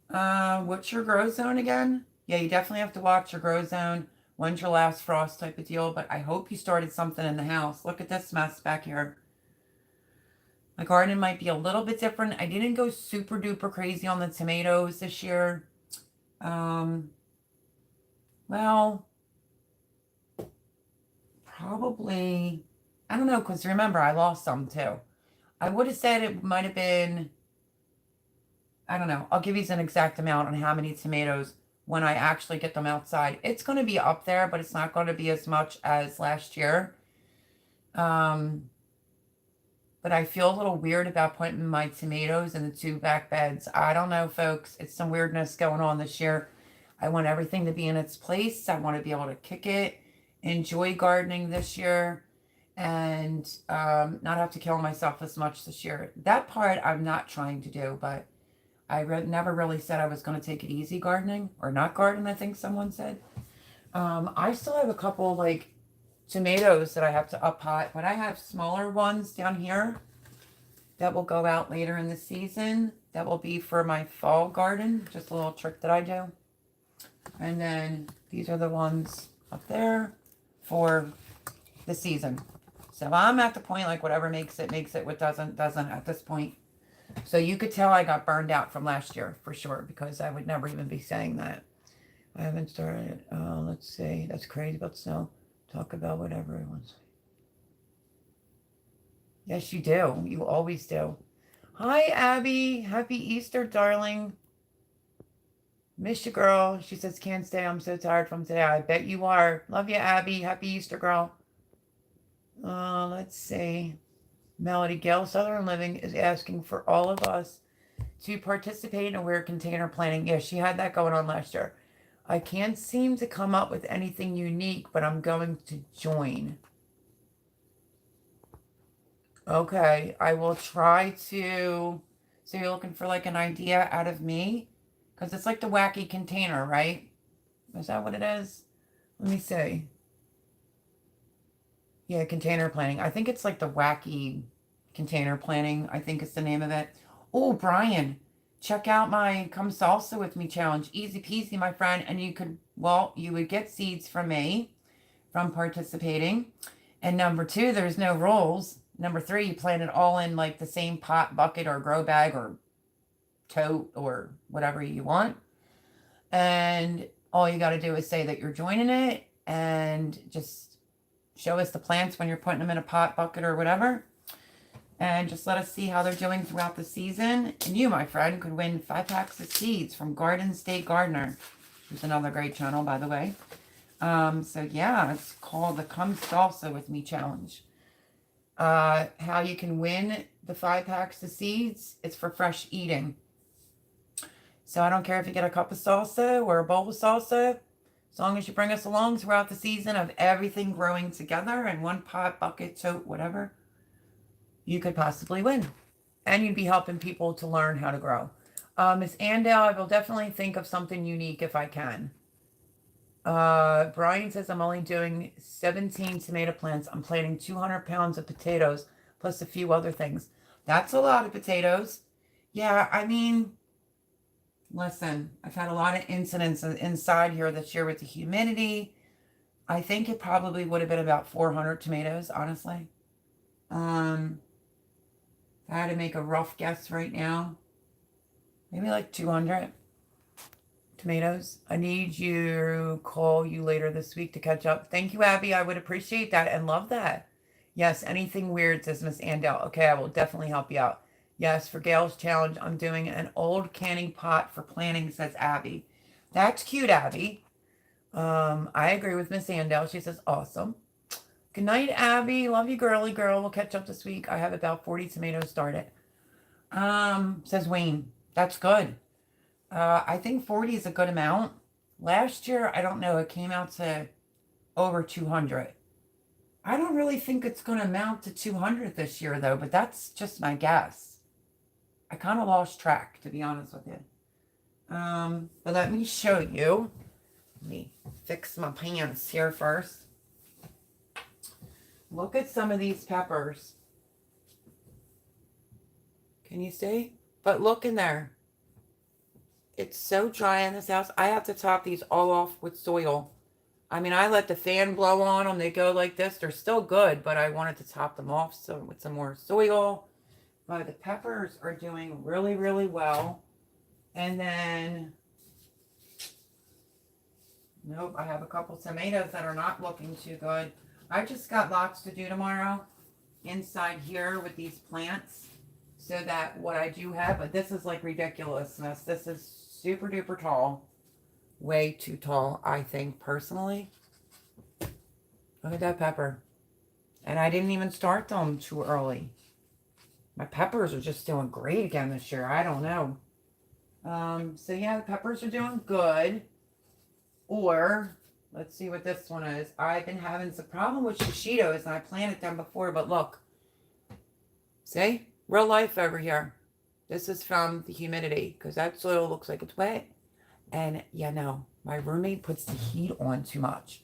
What's your grow zone again? Yeah, you definitely have to watch your grow zone. When's your last frost type of deal? But I hope you started something in the house. Look at this mess back here. My garden might be a little bit different. I didn't go super duper crazy on the tomatoes this year. Well, probably, I don't know, because remember, I lost some too. I would have said it might have been, I don't know. I'll give you an exact amount on how many tomatoes when I actually get them outside. It's going to be up there, but it's not going to be as much as last year. But I feel a little weird about putting my tomatoes in the 2 back beds. I don't know, folks. It's some weirdness going on this year. I want everything to be in its place. I want to be able to kick it, enjoy gardening this year, and not have to kill myself as much this year. That part I'm not trying to do, but I never really said I was going to take it easy gardening, or not garden, I think someone said. I still have a couple, like, tomatoes that I have to up pot, but I have smaller ones down here that will go out later in the season. That will be for my fall garden, just a little trick that I do. And then these are the ones up there for the season. So I'm at the point, like, whatever makes it, what doesn't at this point. So you could tell I got burned out from last year, for sure, because I would never even be saying that. I haven't started. Let's see. That's crazy about snow. Talk about whatever it wants. Yes, you do. You always do. Hi, Abby. Happy Easter, darling. Miss you, girl. She says, can't stay. I'm so tired from today. I bet you are. Love you, Abby. Happy Easter, girl. Let's see. Melody Gale Southern Living is asking for all of us to participate in aware container planning. Yeah, she had that going on last year. I can't seem to come up with anything unique, but I'm going to join. Okay, I will try to. So you're looking for like an idea out of me? Because it's like the wacky container, right? Is that what it is? Let me see. Yeah, container planning. I think it's like the wacky container planning. I think it's the name of it. Oh, Brian, check out my Come Salsa With Me challenge. Easy peasy, my friend. And you could, well, you would get seeds from me from participating. And number 2, there's no rules. Number 3, you plant it all in like the same pot, bucket, or grow bag, or tote, or whatever you want. And all you got to do is say that you're joining it, and just show us the plants when you're putting them in a pot, bucket, or whatever. And just let us see how they're doing throughout the season. And you, my friend, could win 5 packs of seeds from Garden State Gardener, who's another great channel, by the way. So yeah, it's called the Come Salsa With Me challenge. How you can win the 5 packs of seeds, it's for fresh eating. So I don't care if you get a cup of salsa or a bowl of salsa, as long as you bring us along throughout the season of everything growing together in one pot, bucket, tote, whatever, you could possibly win. And you'd be helping people to learn how to grow. Miss Andale, I will definitely think of something unique if I can. Brian says, I'm only doing 17 tomato plants. I'm planting 200 pounds of potatoes plus a few other things. That's a lot of potatoes. Yeah, I mean, listen, I've had a lot of incidents inside here this year with the humidity. I think it probably would have been about 400 tomatoes, honestly. If I had to make a rough guess right now, maybe like 200 tomatoes. I need you, call you later this week to catch up. Thank you, Abby. I would appreciate that and love that. Yes, anything weird, says Miss Andel. Okay, I will definitely help you out. Yes, for Gail's challenge, I'm doing an old canning pot for planting, says Abby. That's cute, Abby. I agree with Miss Andel. She says, awesome. Good night, Abby. Love you, girly girl. We'll catch up this week. I have about 40 tomatoes started. Says Wayne. That's good. I think 40 is a good amount. Last year, I don't know, it came out to over 200. I don't really think it's going to amount to 200 this year, though, but that's just my guess. I kind of lost track, to be honest with you. But let me show you. Let me fix my pants here first. Look at some of these peppers. Can you see? But look in there. It's so dry in this house. I have to top these all off with soil. I mean, I let the fan blow on them. They go like this. They're still good, but I wanted to top them off with some more soil. But the peppers are doing really, really well. And then, nope, I have a couple tomatoes that are not looking too good. I just got lots to do tomorrow inside here with these plants. So that what I do have, but this is like ridiculousness. This is super duper tall. Way too tall, I think, personally. Look at that pepper. And I didn't even start them too early. My peppers are just doing great again this year. I don't know. So yeah, the peppers are doing good. Or, let's see what this one is. I've been having some problem with shishitos, and I planted them before, but look. See? Real life over here. This is from the humidity, because that soil looks like it's wet. And yeah, no, my roommate puts the heat on too much,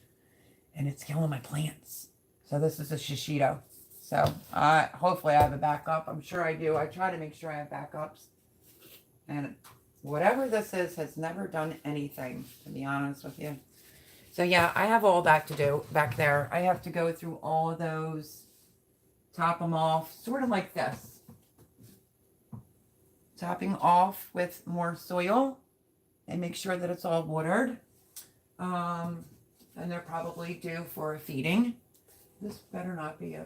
and it's killing my plants. So this is a shishito. So hopefully I have a backup. I'm sure I do. I try to make sure I have backups. And whatever this is has never done anything, to be honest with you. So yeah, I have all that to do back there. I have to go through all of those top them off, sort of like this. Topping off with more soil and make sure that it's all watered. And they're probably due for a feeding. This better not be a...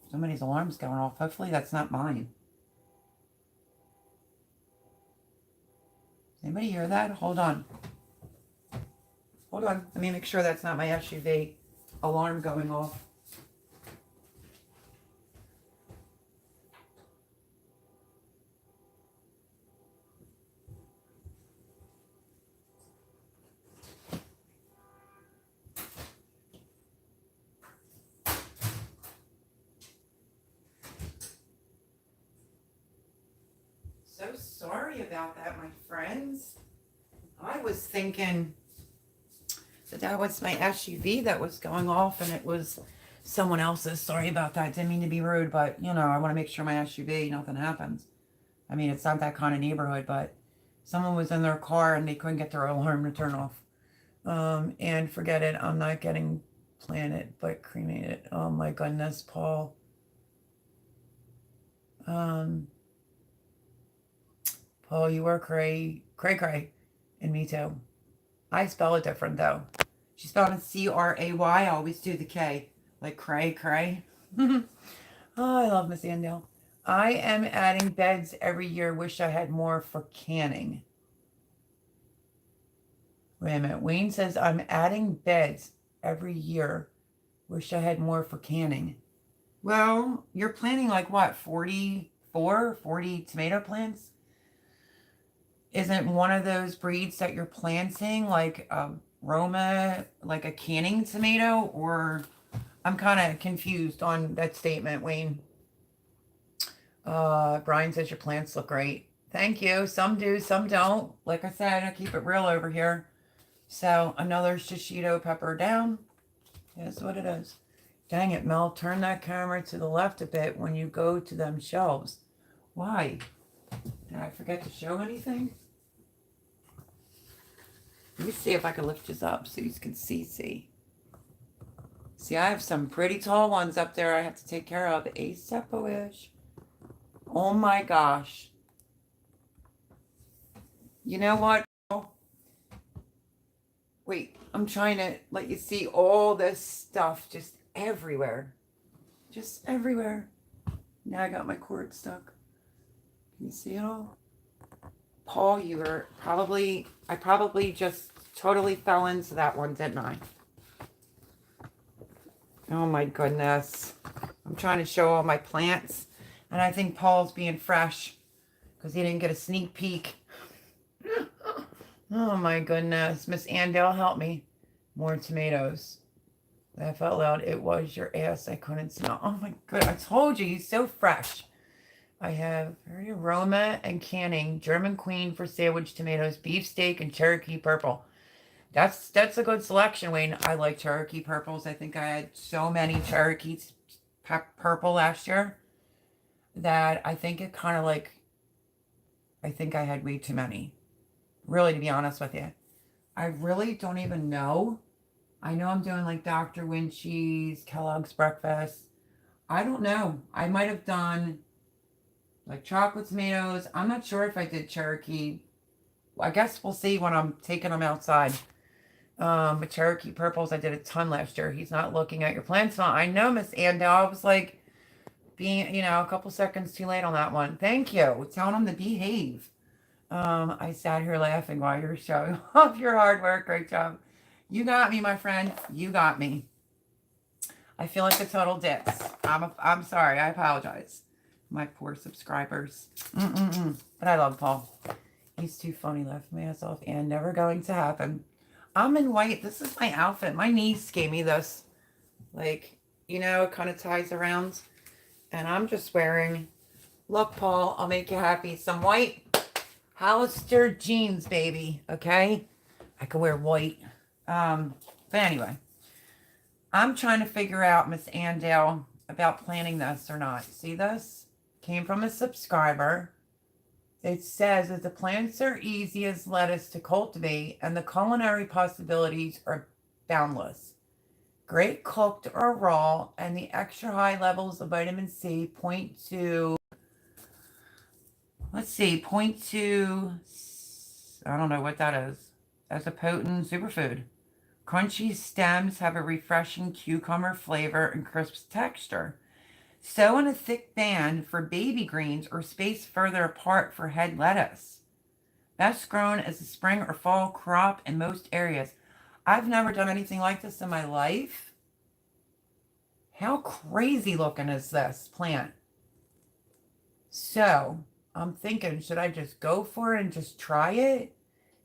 Somebody's alarm's going off. Hopefully that's not mine. Anybody hear that? Hold on. Hold on. Let me make sure that's not my SUV alarm going off. So sorry about that, my friends. I was thinking that was my SUV that was going off and it was someone else's. Sorry about that. Didn't mean to be rude, but you know, I want to make sure my SUV, nothing happens. I mean, it's not that kind of neighborhood, but someone was in their car and they couldn't get their alarm to turn off. And forget it. I'm not getting planted, but cremated. Oh my goodness, Paul. Paul, you are cray. And me too. I spell it different though. She spelled it Cray. I always do the K. Like cray. Oh, I love Miss Andale. I am adding beds every year. Wish I had more for canning. Wait a minute. Wayne says I'm adding beds every year. Wish I had more for canning. Well, you're planting like what? 40 tomato plants? Isn't one of those breeds that you're planting like Roma, like a canning tomato? Or I'm kind of confused on that statement, Wayne. Brian says your plants look great. Thank you. Some do, some don't. Like I said, I keep it real over here. So another shishito pepper down. That's what it is. Dang it, Mel. Turn that camera to the left a bit when you go to them shelves. Why? Did I forget to show anything? Let me see if I can lift this up so you can see. See, I have some pretty tall ones up there I have to take care of. ASAP-ish. Oh my gosh. You know what? Wait, I'm trying to let you see all this stuff just everywhere. Just everywhere. Now I got my cord stuck. Can you see it all? Paul, I probably just totally fell into that one, didn't I? Oh my goodness. I'm trying to show all my plants. And I think Paul's being fresh because he didn't get a sneak peek. Oh my goodness. Miss Andale, help me. More tomatoes. Laugh out loud. It was your ass. I couldn't smell. Oh my god. I told you, he's so fresh. I have very aroma and canning. German Queen for sandwich tomatoes, beefsteak, and Cherokee purple. That's a good selection, Wayne. I like Cherokee purples. I think I had so many Cherokee purple last year that I think it kind of like, I think I had way too many. Really, to be honest with you. I really don't even know. I know I'm doing like Dr. Winchie's, Kellogg's breakfast. I don't know. I might have done like chocolate tomatoes. I'm not sure if I did Cherokee. I guess we'll see when I'm taking them outside. But Cherokee purples, I did a ton last year. He's not looking at your plants. I know, Miss Andale. I was like being, a couple seconds too late on that one. Thank you. Telling him to behave. I sat here laughing while you were showing off your hard work. Great job. You got me, my friend. You got me. I feel like a total ditz. I'm sorry. I apologize. My poor subscribers. But I love Paul. He's too funny. Left my ass off and never going to happen. I'm in white. This is my outfit. My niece gave me this. Like, it kind of ties around. And I'm just wearing, look, Paul, I'll make you happy. Some white Hollister jeans, baby. Okay? I could wear white. But anyway. I'm trying to figure out, Miss Andale, about planning this or not. See this? Came from a subscriber. It says that the plants are easy as lettuce to cultivate and the culinary possibilities are boundless. Great cooked or raw, and the extra high levels of vitamin C point to, let's see, point to, I don't know what that is, as a potent superfood. Crunchy stems have a refreshing cucumber flavor and crisp texture. Sow in a thick band for baby greens or space further apart for head lettuce. Best grown as a spring or fall crop in most areas. I've never done anything like this in my life. How crazy looking is this plant? So I'm thinking, should I just go for it and just try it?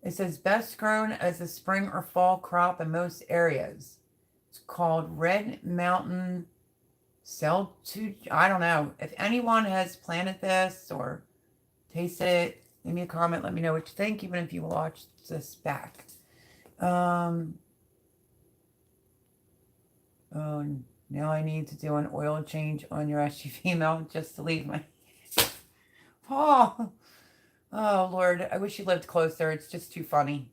It says best grown as a spring or fall crop in most areas. It's called Red Mountain Cell to, I don't know. If anyone has planted this or tasted it, leave me a comment. Let me know what you think, even if you watch this back. Oh, now I need to do an oil change on your SUV mount just to leave my... Paul! Oh, Lord. I wish you lived closer. It's just too funny.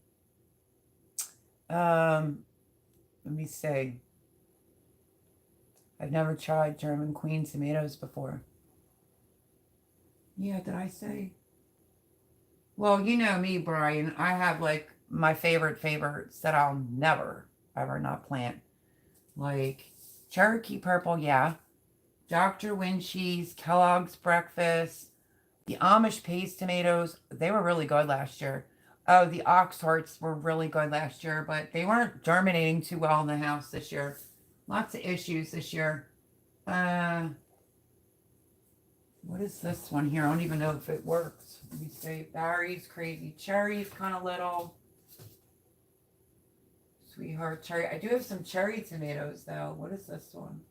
Let me see. I've never tried German Queen tomatoes before. Yeah, did I say? Well, you know me, Brian. I have, like, my favorites that I'll never, ever not plant. Like, Cherokee Purple, yeah. Dr. Winchie's, Kellogg's Breakfast, the Amish Paste tomatoes, they were really good last year. Oh, the Ox Hearts were really good last year, but they weren't germinating too well in the house this year. Lots of issues this year. What is this one here? I don't even know if it works. Let me see. Barry's Crazy Cherries, kind of little. Sweetheart Cherry. I do have some cherry tomatoes, though. What is this one?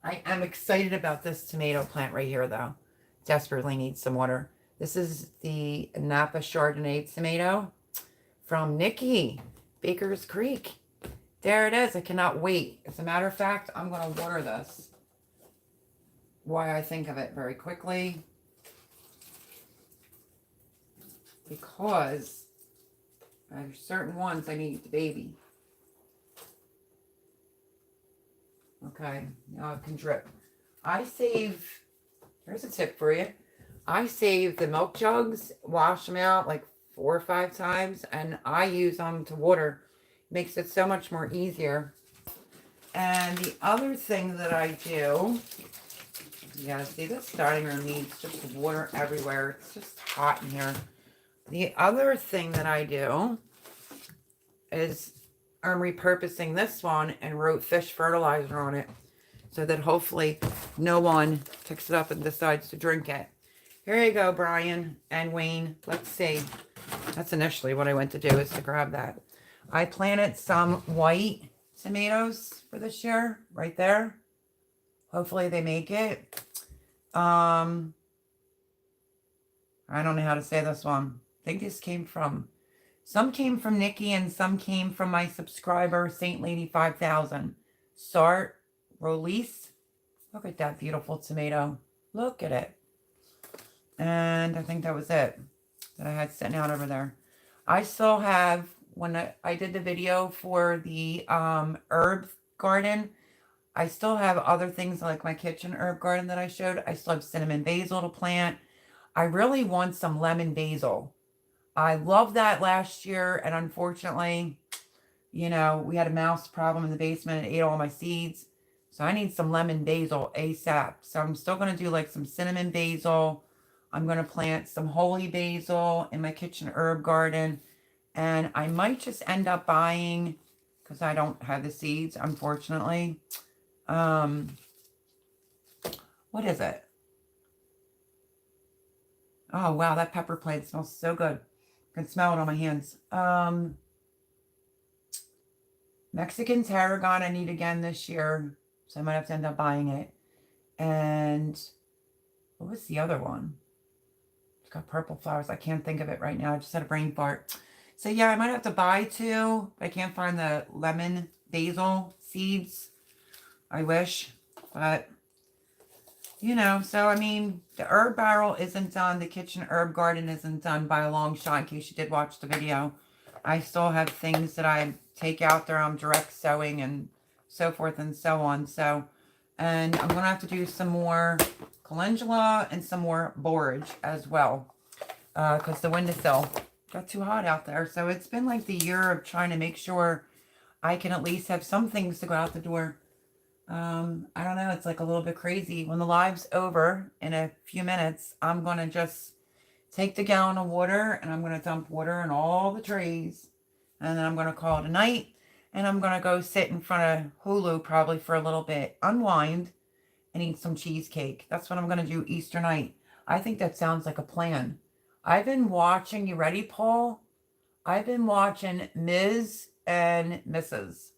I am excited about this tomato plant right here, though. Desperately needs some water. This is the Napa Chardonnay tomato from Nikki, Baker's Creek. There it is. I cannot wait. As a matter of fact, I'm going to water this. Why I think of it very quickly. Because there's certain ones I need to baby. Okay, now it can drip. I save, here's a tip for you. I save the milk jugs, wash them out like 4 or 5 times, and I use them to water. Makes it so much more easier. And the other thing that I do, you gotta see this dining room needs just water everywhere. It's just hot in here. The other thing that I do is I'm repurposing this one and wrote fish fertilizer on it so that hopefully no one picks it up and decides to drink it. Here you go, Brian and Wayne. Let's see. That's initially what I went to do, is to grab that. I planted some white tomatoes for this year right there. Hopefully they make it. I don't know how to say this one. I think this came from, some came from Nikki and some came from my subscriber, Saint Lady 5000. Sart Release. Look at that beautiful tomato. Look at it. And I think that was it that I had sitting out over there. I still have, when I did the video for the herb garden, I still have other things like my kitchen herb garden that I showed. I still have cinnamon basil to plant. I really want some lemon basil. I loved that last year, and unfortunately, you know, we had a mouse problem in the basement and ate all my seeds. So I need some lemon basil ASAP. So I'm still going to do like some cinnamon basil. I'm going to plant some holy basil in my kitchen herb garden. And I might just end up buying, because I don't have the seeds, unfortunately. What is it? Oh, wow, that pepper plant smells so good. I can smell it on my hands. Mexican tarragon I need again this year. So I might have to end up buying it. And what was the other one? It's got purple flowers. I can't think of it right now. I just had a brain fart. So yeah, I might have to buy 2. But I can't find the lemon basil seeds. I wish. But, you know, so I mean, the herb barrel isn't done. The kitchen herb garden isn't done by a long shot, in case you did watch the video. I still have things that I take out their direct sewing and so forth and so on. So, and I'm going to have to do some more calendula and some more borage as well, because the windowsill got too hot out there. So it's been like the year of trying to make sure I can at least have some things to go out the door. I don't know. It's like a little bit crazy. When the live's over in a few minutes, I'm going to just take the gallon of water and I'm going to dump water in all the trays. And then I'm going to call it a night. And I'm going to go sit in front of Hulu probably for a little bit, unwind, and eat some cheesecake. That's what I'm going to do Easter night. I think that sounds like a plan. I've been watching, you ready, Paul? I've been watching Ms. and Mrs.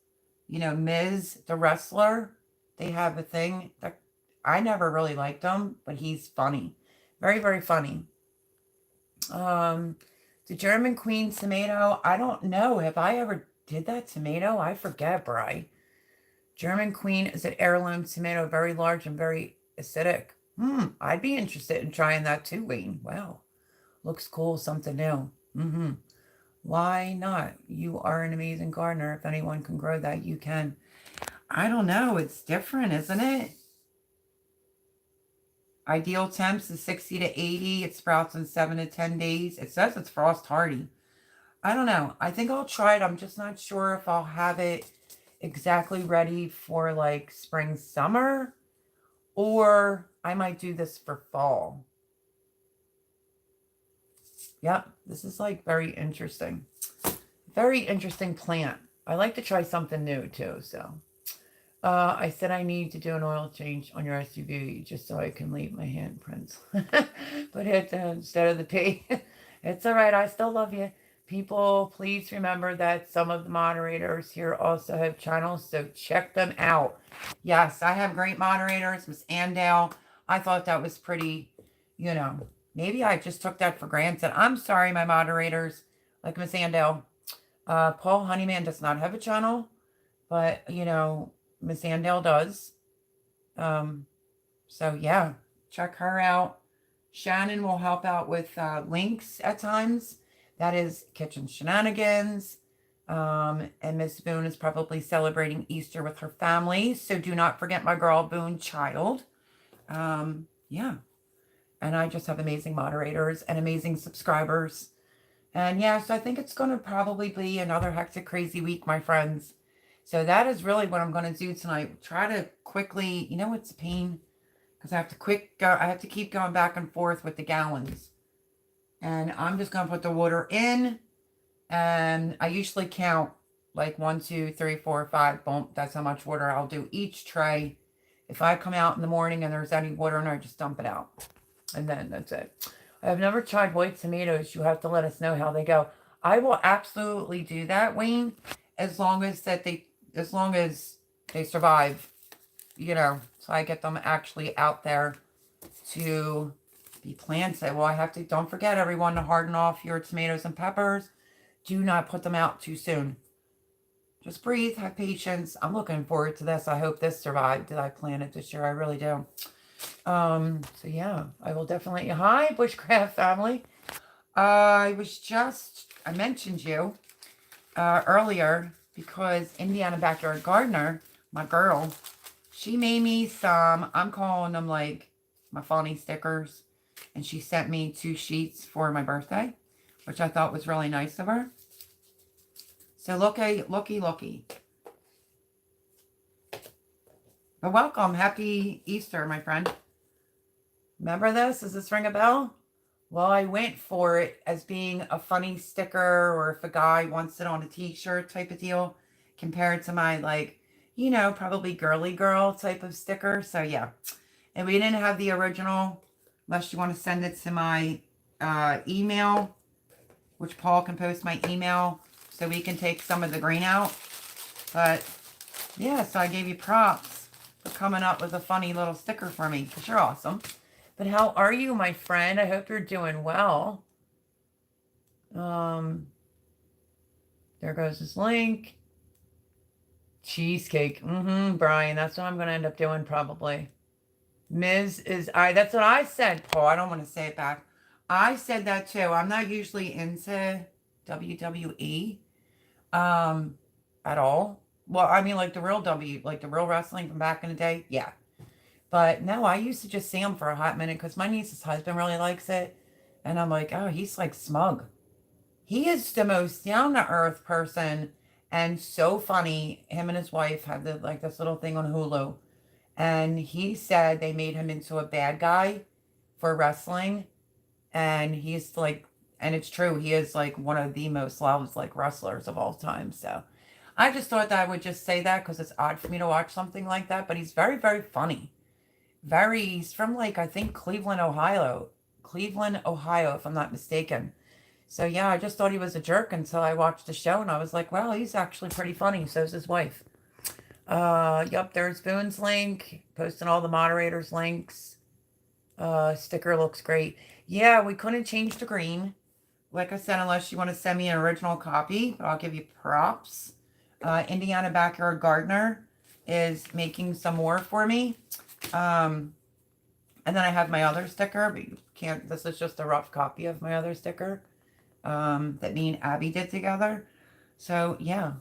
You know, Miz, the wrestler, they have a thing that I never really liked him, but he's funny. Very, very funny. The German Queen tomato, I don't know. Have I ever did that tomato? I forget, Bri. German Queen is an heirloom tomato, very large and very acidic. I'd be interested in trying that too, Wayne. Wow. Looks cool, something new. Why not? You are an amazing gardener. If anyone can grow that, you can. I don't know. It's different, isn't it? Ideal temps is 60 to 80. It sprouts in 7 to 10 days. It says it's frost hardy. I don't know. I think I'll try it. I'm just not sure if I'll have it exactly ready for like spring, summer, or I might do this for fall. Yep, this is like very interesting. Very interesting plant. I like to try something new too, so. I said I need to do an oil change on your SUV just so I can leave my handprints. But it instead of the P. It's all right. I still love you. People, please remember that some of the moderators here also have channels, so check them out. Yes, I have great moderators. Miss Andale, I thought that was pretty, you know, maybe I just took that for granted. I'm sorry, my moderators, like Miss Andale. Paul Honeyman does not have a channel, but, you know, Miss Andale does. So yeah, check her out. Shannon will help out with links at times. That is Kitchen Shenanigans. And Miss Boone is probably celebrating Easter with her family. So do not forget my girl Boone Child. Yeah. And I just have amazing moderators and amazing subscribers. And yeah, so I think it's going to probably be another hectic, crazy week, my friends. So that is really what I'm going to do tonight. Try to quickly, you know, it's a pain because I have to keep going back and forth with the gallons. And I'm just going to put the water in, and I usually count like 1, 2, 3, 4, 5. Boom. That's how much water I'll do each tray. If I come out in the morning and there's any water in there, I just dump it out. And then that's it. I've never tried white tomatoes. You have to let us know how they go. I will absolutely do that, Wayne, as long as they survive, you know, so I get them actually out there to be planted. Well, I have to, don't forget everyone, to harden off your tomatoes and peppers. Do not put them out too soon. Just breathe, have patience. I'm looking forward to this. I hope this survived. Did I plant it this year? I really do. So yeah, I will definitely let you. Hi, Bushcraft family. I mentioned you earlier because Indiana Backyard Gardener, my girl, she made me some, I'm calling them like my funny stickers. And she sent me 2 sheets for my birthday, which I thought was really nice of her. So looky. But welcome. Happy Easter, my friend. Remember this? Does this ring a bell? Well, I went for it as being a funny sticker, or if a guy wants it on a t-shirt type of deal, compared to my, like, you know, probably girly girl type of sticker. So yeah. And we didn't have the original, unless you want to send it to my email, which Paul can post my email so we can take some of the green out. But yeah, so I gave you props for coming up with a funny little sticker for me, because you're awesome. But how are you, my friend? I hope you're doing well. There goes his link. Cheesecake. Brian, that's what I'm going to end up doing probably. Ms. is that's what I said, Paul. I don't want to say it back. I said that too. I'm not usually into WWE. at all. Well, I mean, like the real W, like the real wrestling from back in the day. Yeah. But no, I used to just see him for a hot minute because my niece's husband really likes it. And I'm like, oh, he's like smug. He is the most down to earth person and so funny. Him and his wife have the like this little thing on Hulu. And he said they made him into a bad guy for wrestling. And he's like, and it's true, he is like one of the most loved like wrestlers of all time. So I just thought that I would just say that because it's odd for me to watch something like that. But he's very, very funny. He's from like, I think Cleveland, Ohio. Cleveland, Ohio, if I'm not mistaken. So yeah, I just thought he was a jerk until I watched the show and I was like, well, he's actually pretty funny. So's his wife. Yep, there's Boone's link. Posting all the moderators' links. Sticker looks great. Yeah, we couldn't change the green. Like I said, unless you want to send me an original copy, but I'll give you props. Indiana Backyard Gardener is making some more for me. And then I have my other sticker, but you can't, this is just a rough copy of my other sticker that me and Abby did together. So yeah,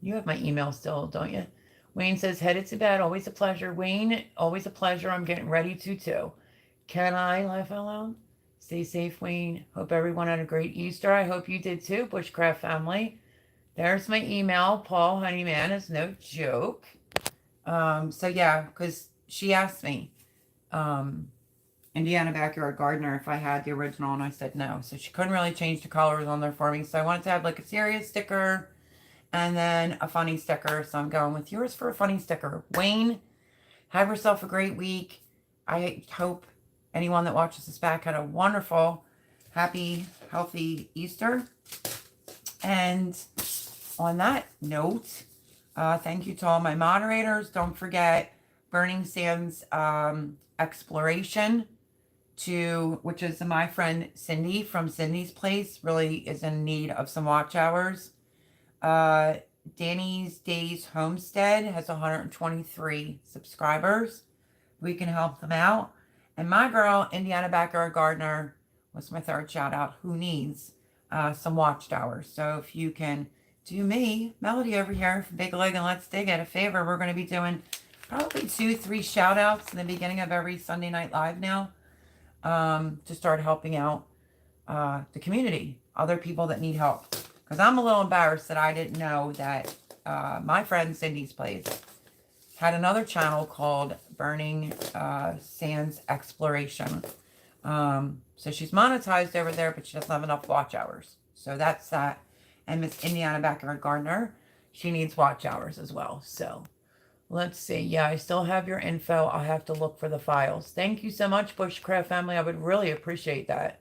you have my email still, don't you? Wayne says, headed to bed. Always a pleasure. Wayne, always a pleasure. I'm getting ready to too. Can I laugh out loud? Stay safe, Wayne. Hope everyone had a great Easter. I hope you did too, Bushcraft family. There's my email. Paul Honeyman is no joke. So yeah, because she asked me, Indiana Backyard Gardener, if I had the original, and I said no. So she couldn't really change the colors on there for me. So I wanted to have like a serious sticker and then a funny sticker. So I'm going with yours for a funny sticker. Wayne, have yourself a great week. I hope anyone that watches this back had a wonderful, happy, healthy Easter. And on that note, thank you to all my moderators. Don't forget Burning Sands Exploration, which is my friend Cindy from Cindy's Place, really is in need of some watch hours. Danny's Days Homestead has 123 subscribers. We can help them out. And my girl, Indiana Backyard Gardener, was my third shout out, who needs some watchtowers. So if you can do me, Melody over here from Big Leg and Let's Dig It, a favor, we're going to be doing probably 2-3 shout outs in the beginning of every Sunday Night Live now to start helping out the community, other people that need help. Because I'm a little embarrassed that I didn't know that my friend Cindy's Place had another channel called Burning Sands Exploration. So she's monetized over there, but she doesn't have enough watch hours. So that's that. And Miss Indiana Backyard Gardener, she needs watch hours as well. So let's see. Yeah, I still have your info. I'll have to look for the files. Thank you so much, Bushcraft family. I would really appreciate that.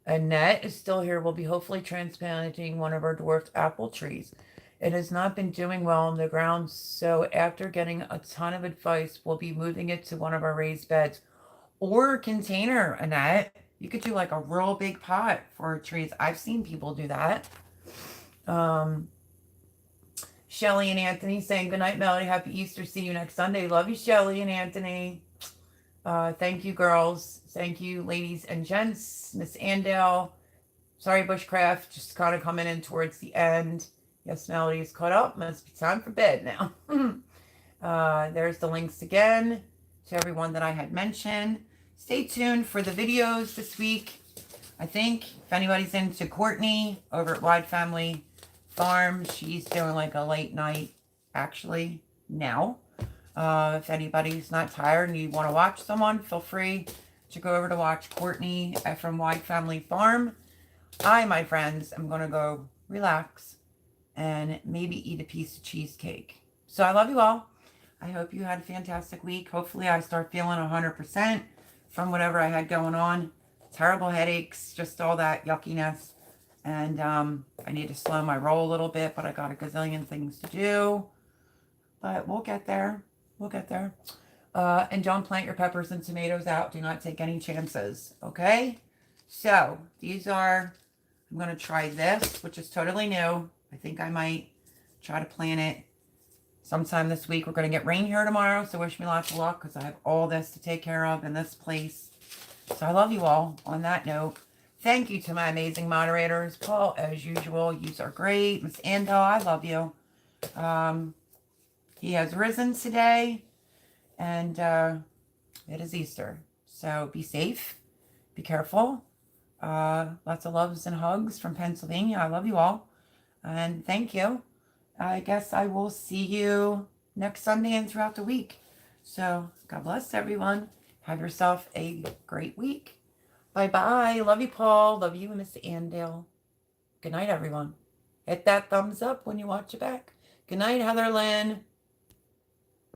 Annette is still here. We'll be hopefully transplanting one of our dwarfed apple trees. It has not been doing well in the ground, so after getting a ton of advice, we'll be moving it to one of our raised beds or a container, Annette. You could do like a real big pot for trees. I've seen people do that. Shelly and Anthony saying, good night, Melody. Happy Easter. See you next Sunday. Love you, Shelly and Anthony. Thank you, girls. Thank you, ladies and gents. Miss Andale. Sorry, Bushcraft. Just kind of coming in towards the end. Yes, Melody is caught up. Must be time for bed now. There's the links again to everyone that I had mentioned. Stay tuned for the videos this week. I think if anybody's into Courtney over at Wide Family Farm, she's doing like a late night actually now. If anybody's not tired and you want to watch someone, feel free to go over to watch Courtney from Wide Family Farm. I, my friends, am going to go relax and maybe eat a piece of cheesecake. So I love you all. I hope you had a fantastic week. Hopefully I start feeling 100% from whatever I had going on. Terrible headaches, just all that yuckiness. And I need to slow my roll a little bit, but I got a gazillion things to do. But we'll get there. We'll get there. And don't plant your peppers and tomatoes out. Do not take any chances. Okay? So these are, I'm going to try this, which is totally new. I think I might try to plant it sometime this week. We're going to get rain here tomorrow, so wish me lots of luck because I have all this to take care of in this place. So I love you all on that note. Thank you to my amazing moderators. Paul, as usual, you are great. Miss Andel, I love you. He has risen today, and it is Easter. So be safe. Be careful. Lots of loves and hugs from Pennsylvania. I love you all. And thank you. I guess I will see you next Sunday and throughout the week. So God bless everyone. Have yourself a great week. Bye-bye. Love you, Paul. Love you, Miss Andale. Good night, everyone. Hit that thumbs up when you watch it back. Good night, Heather Lynn.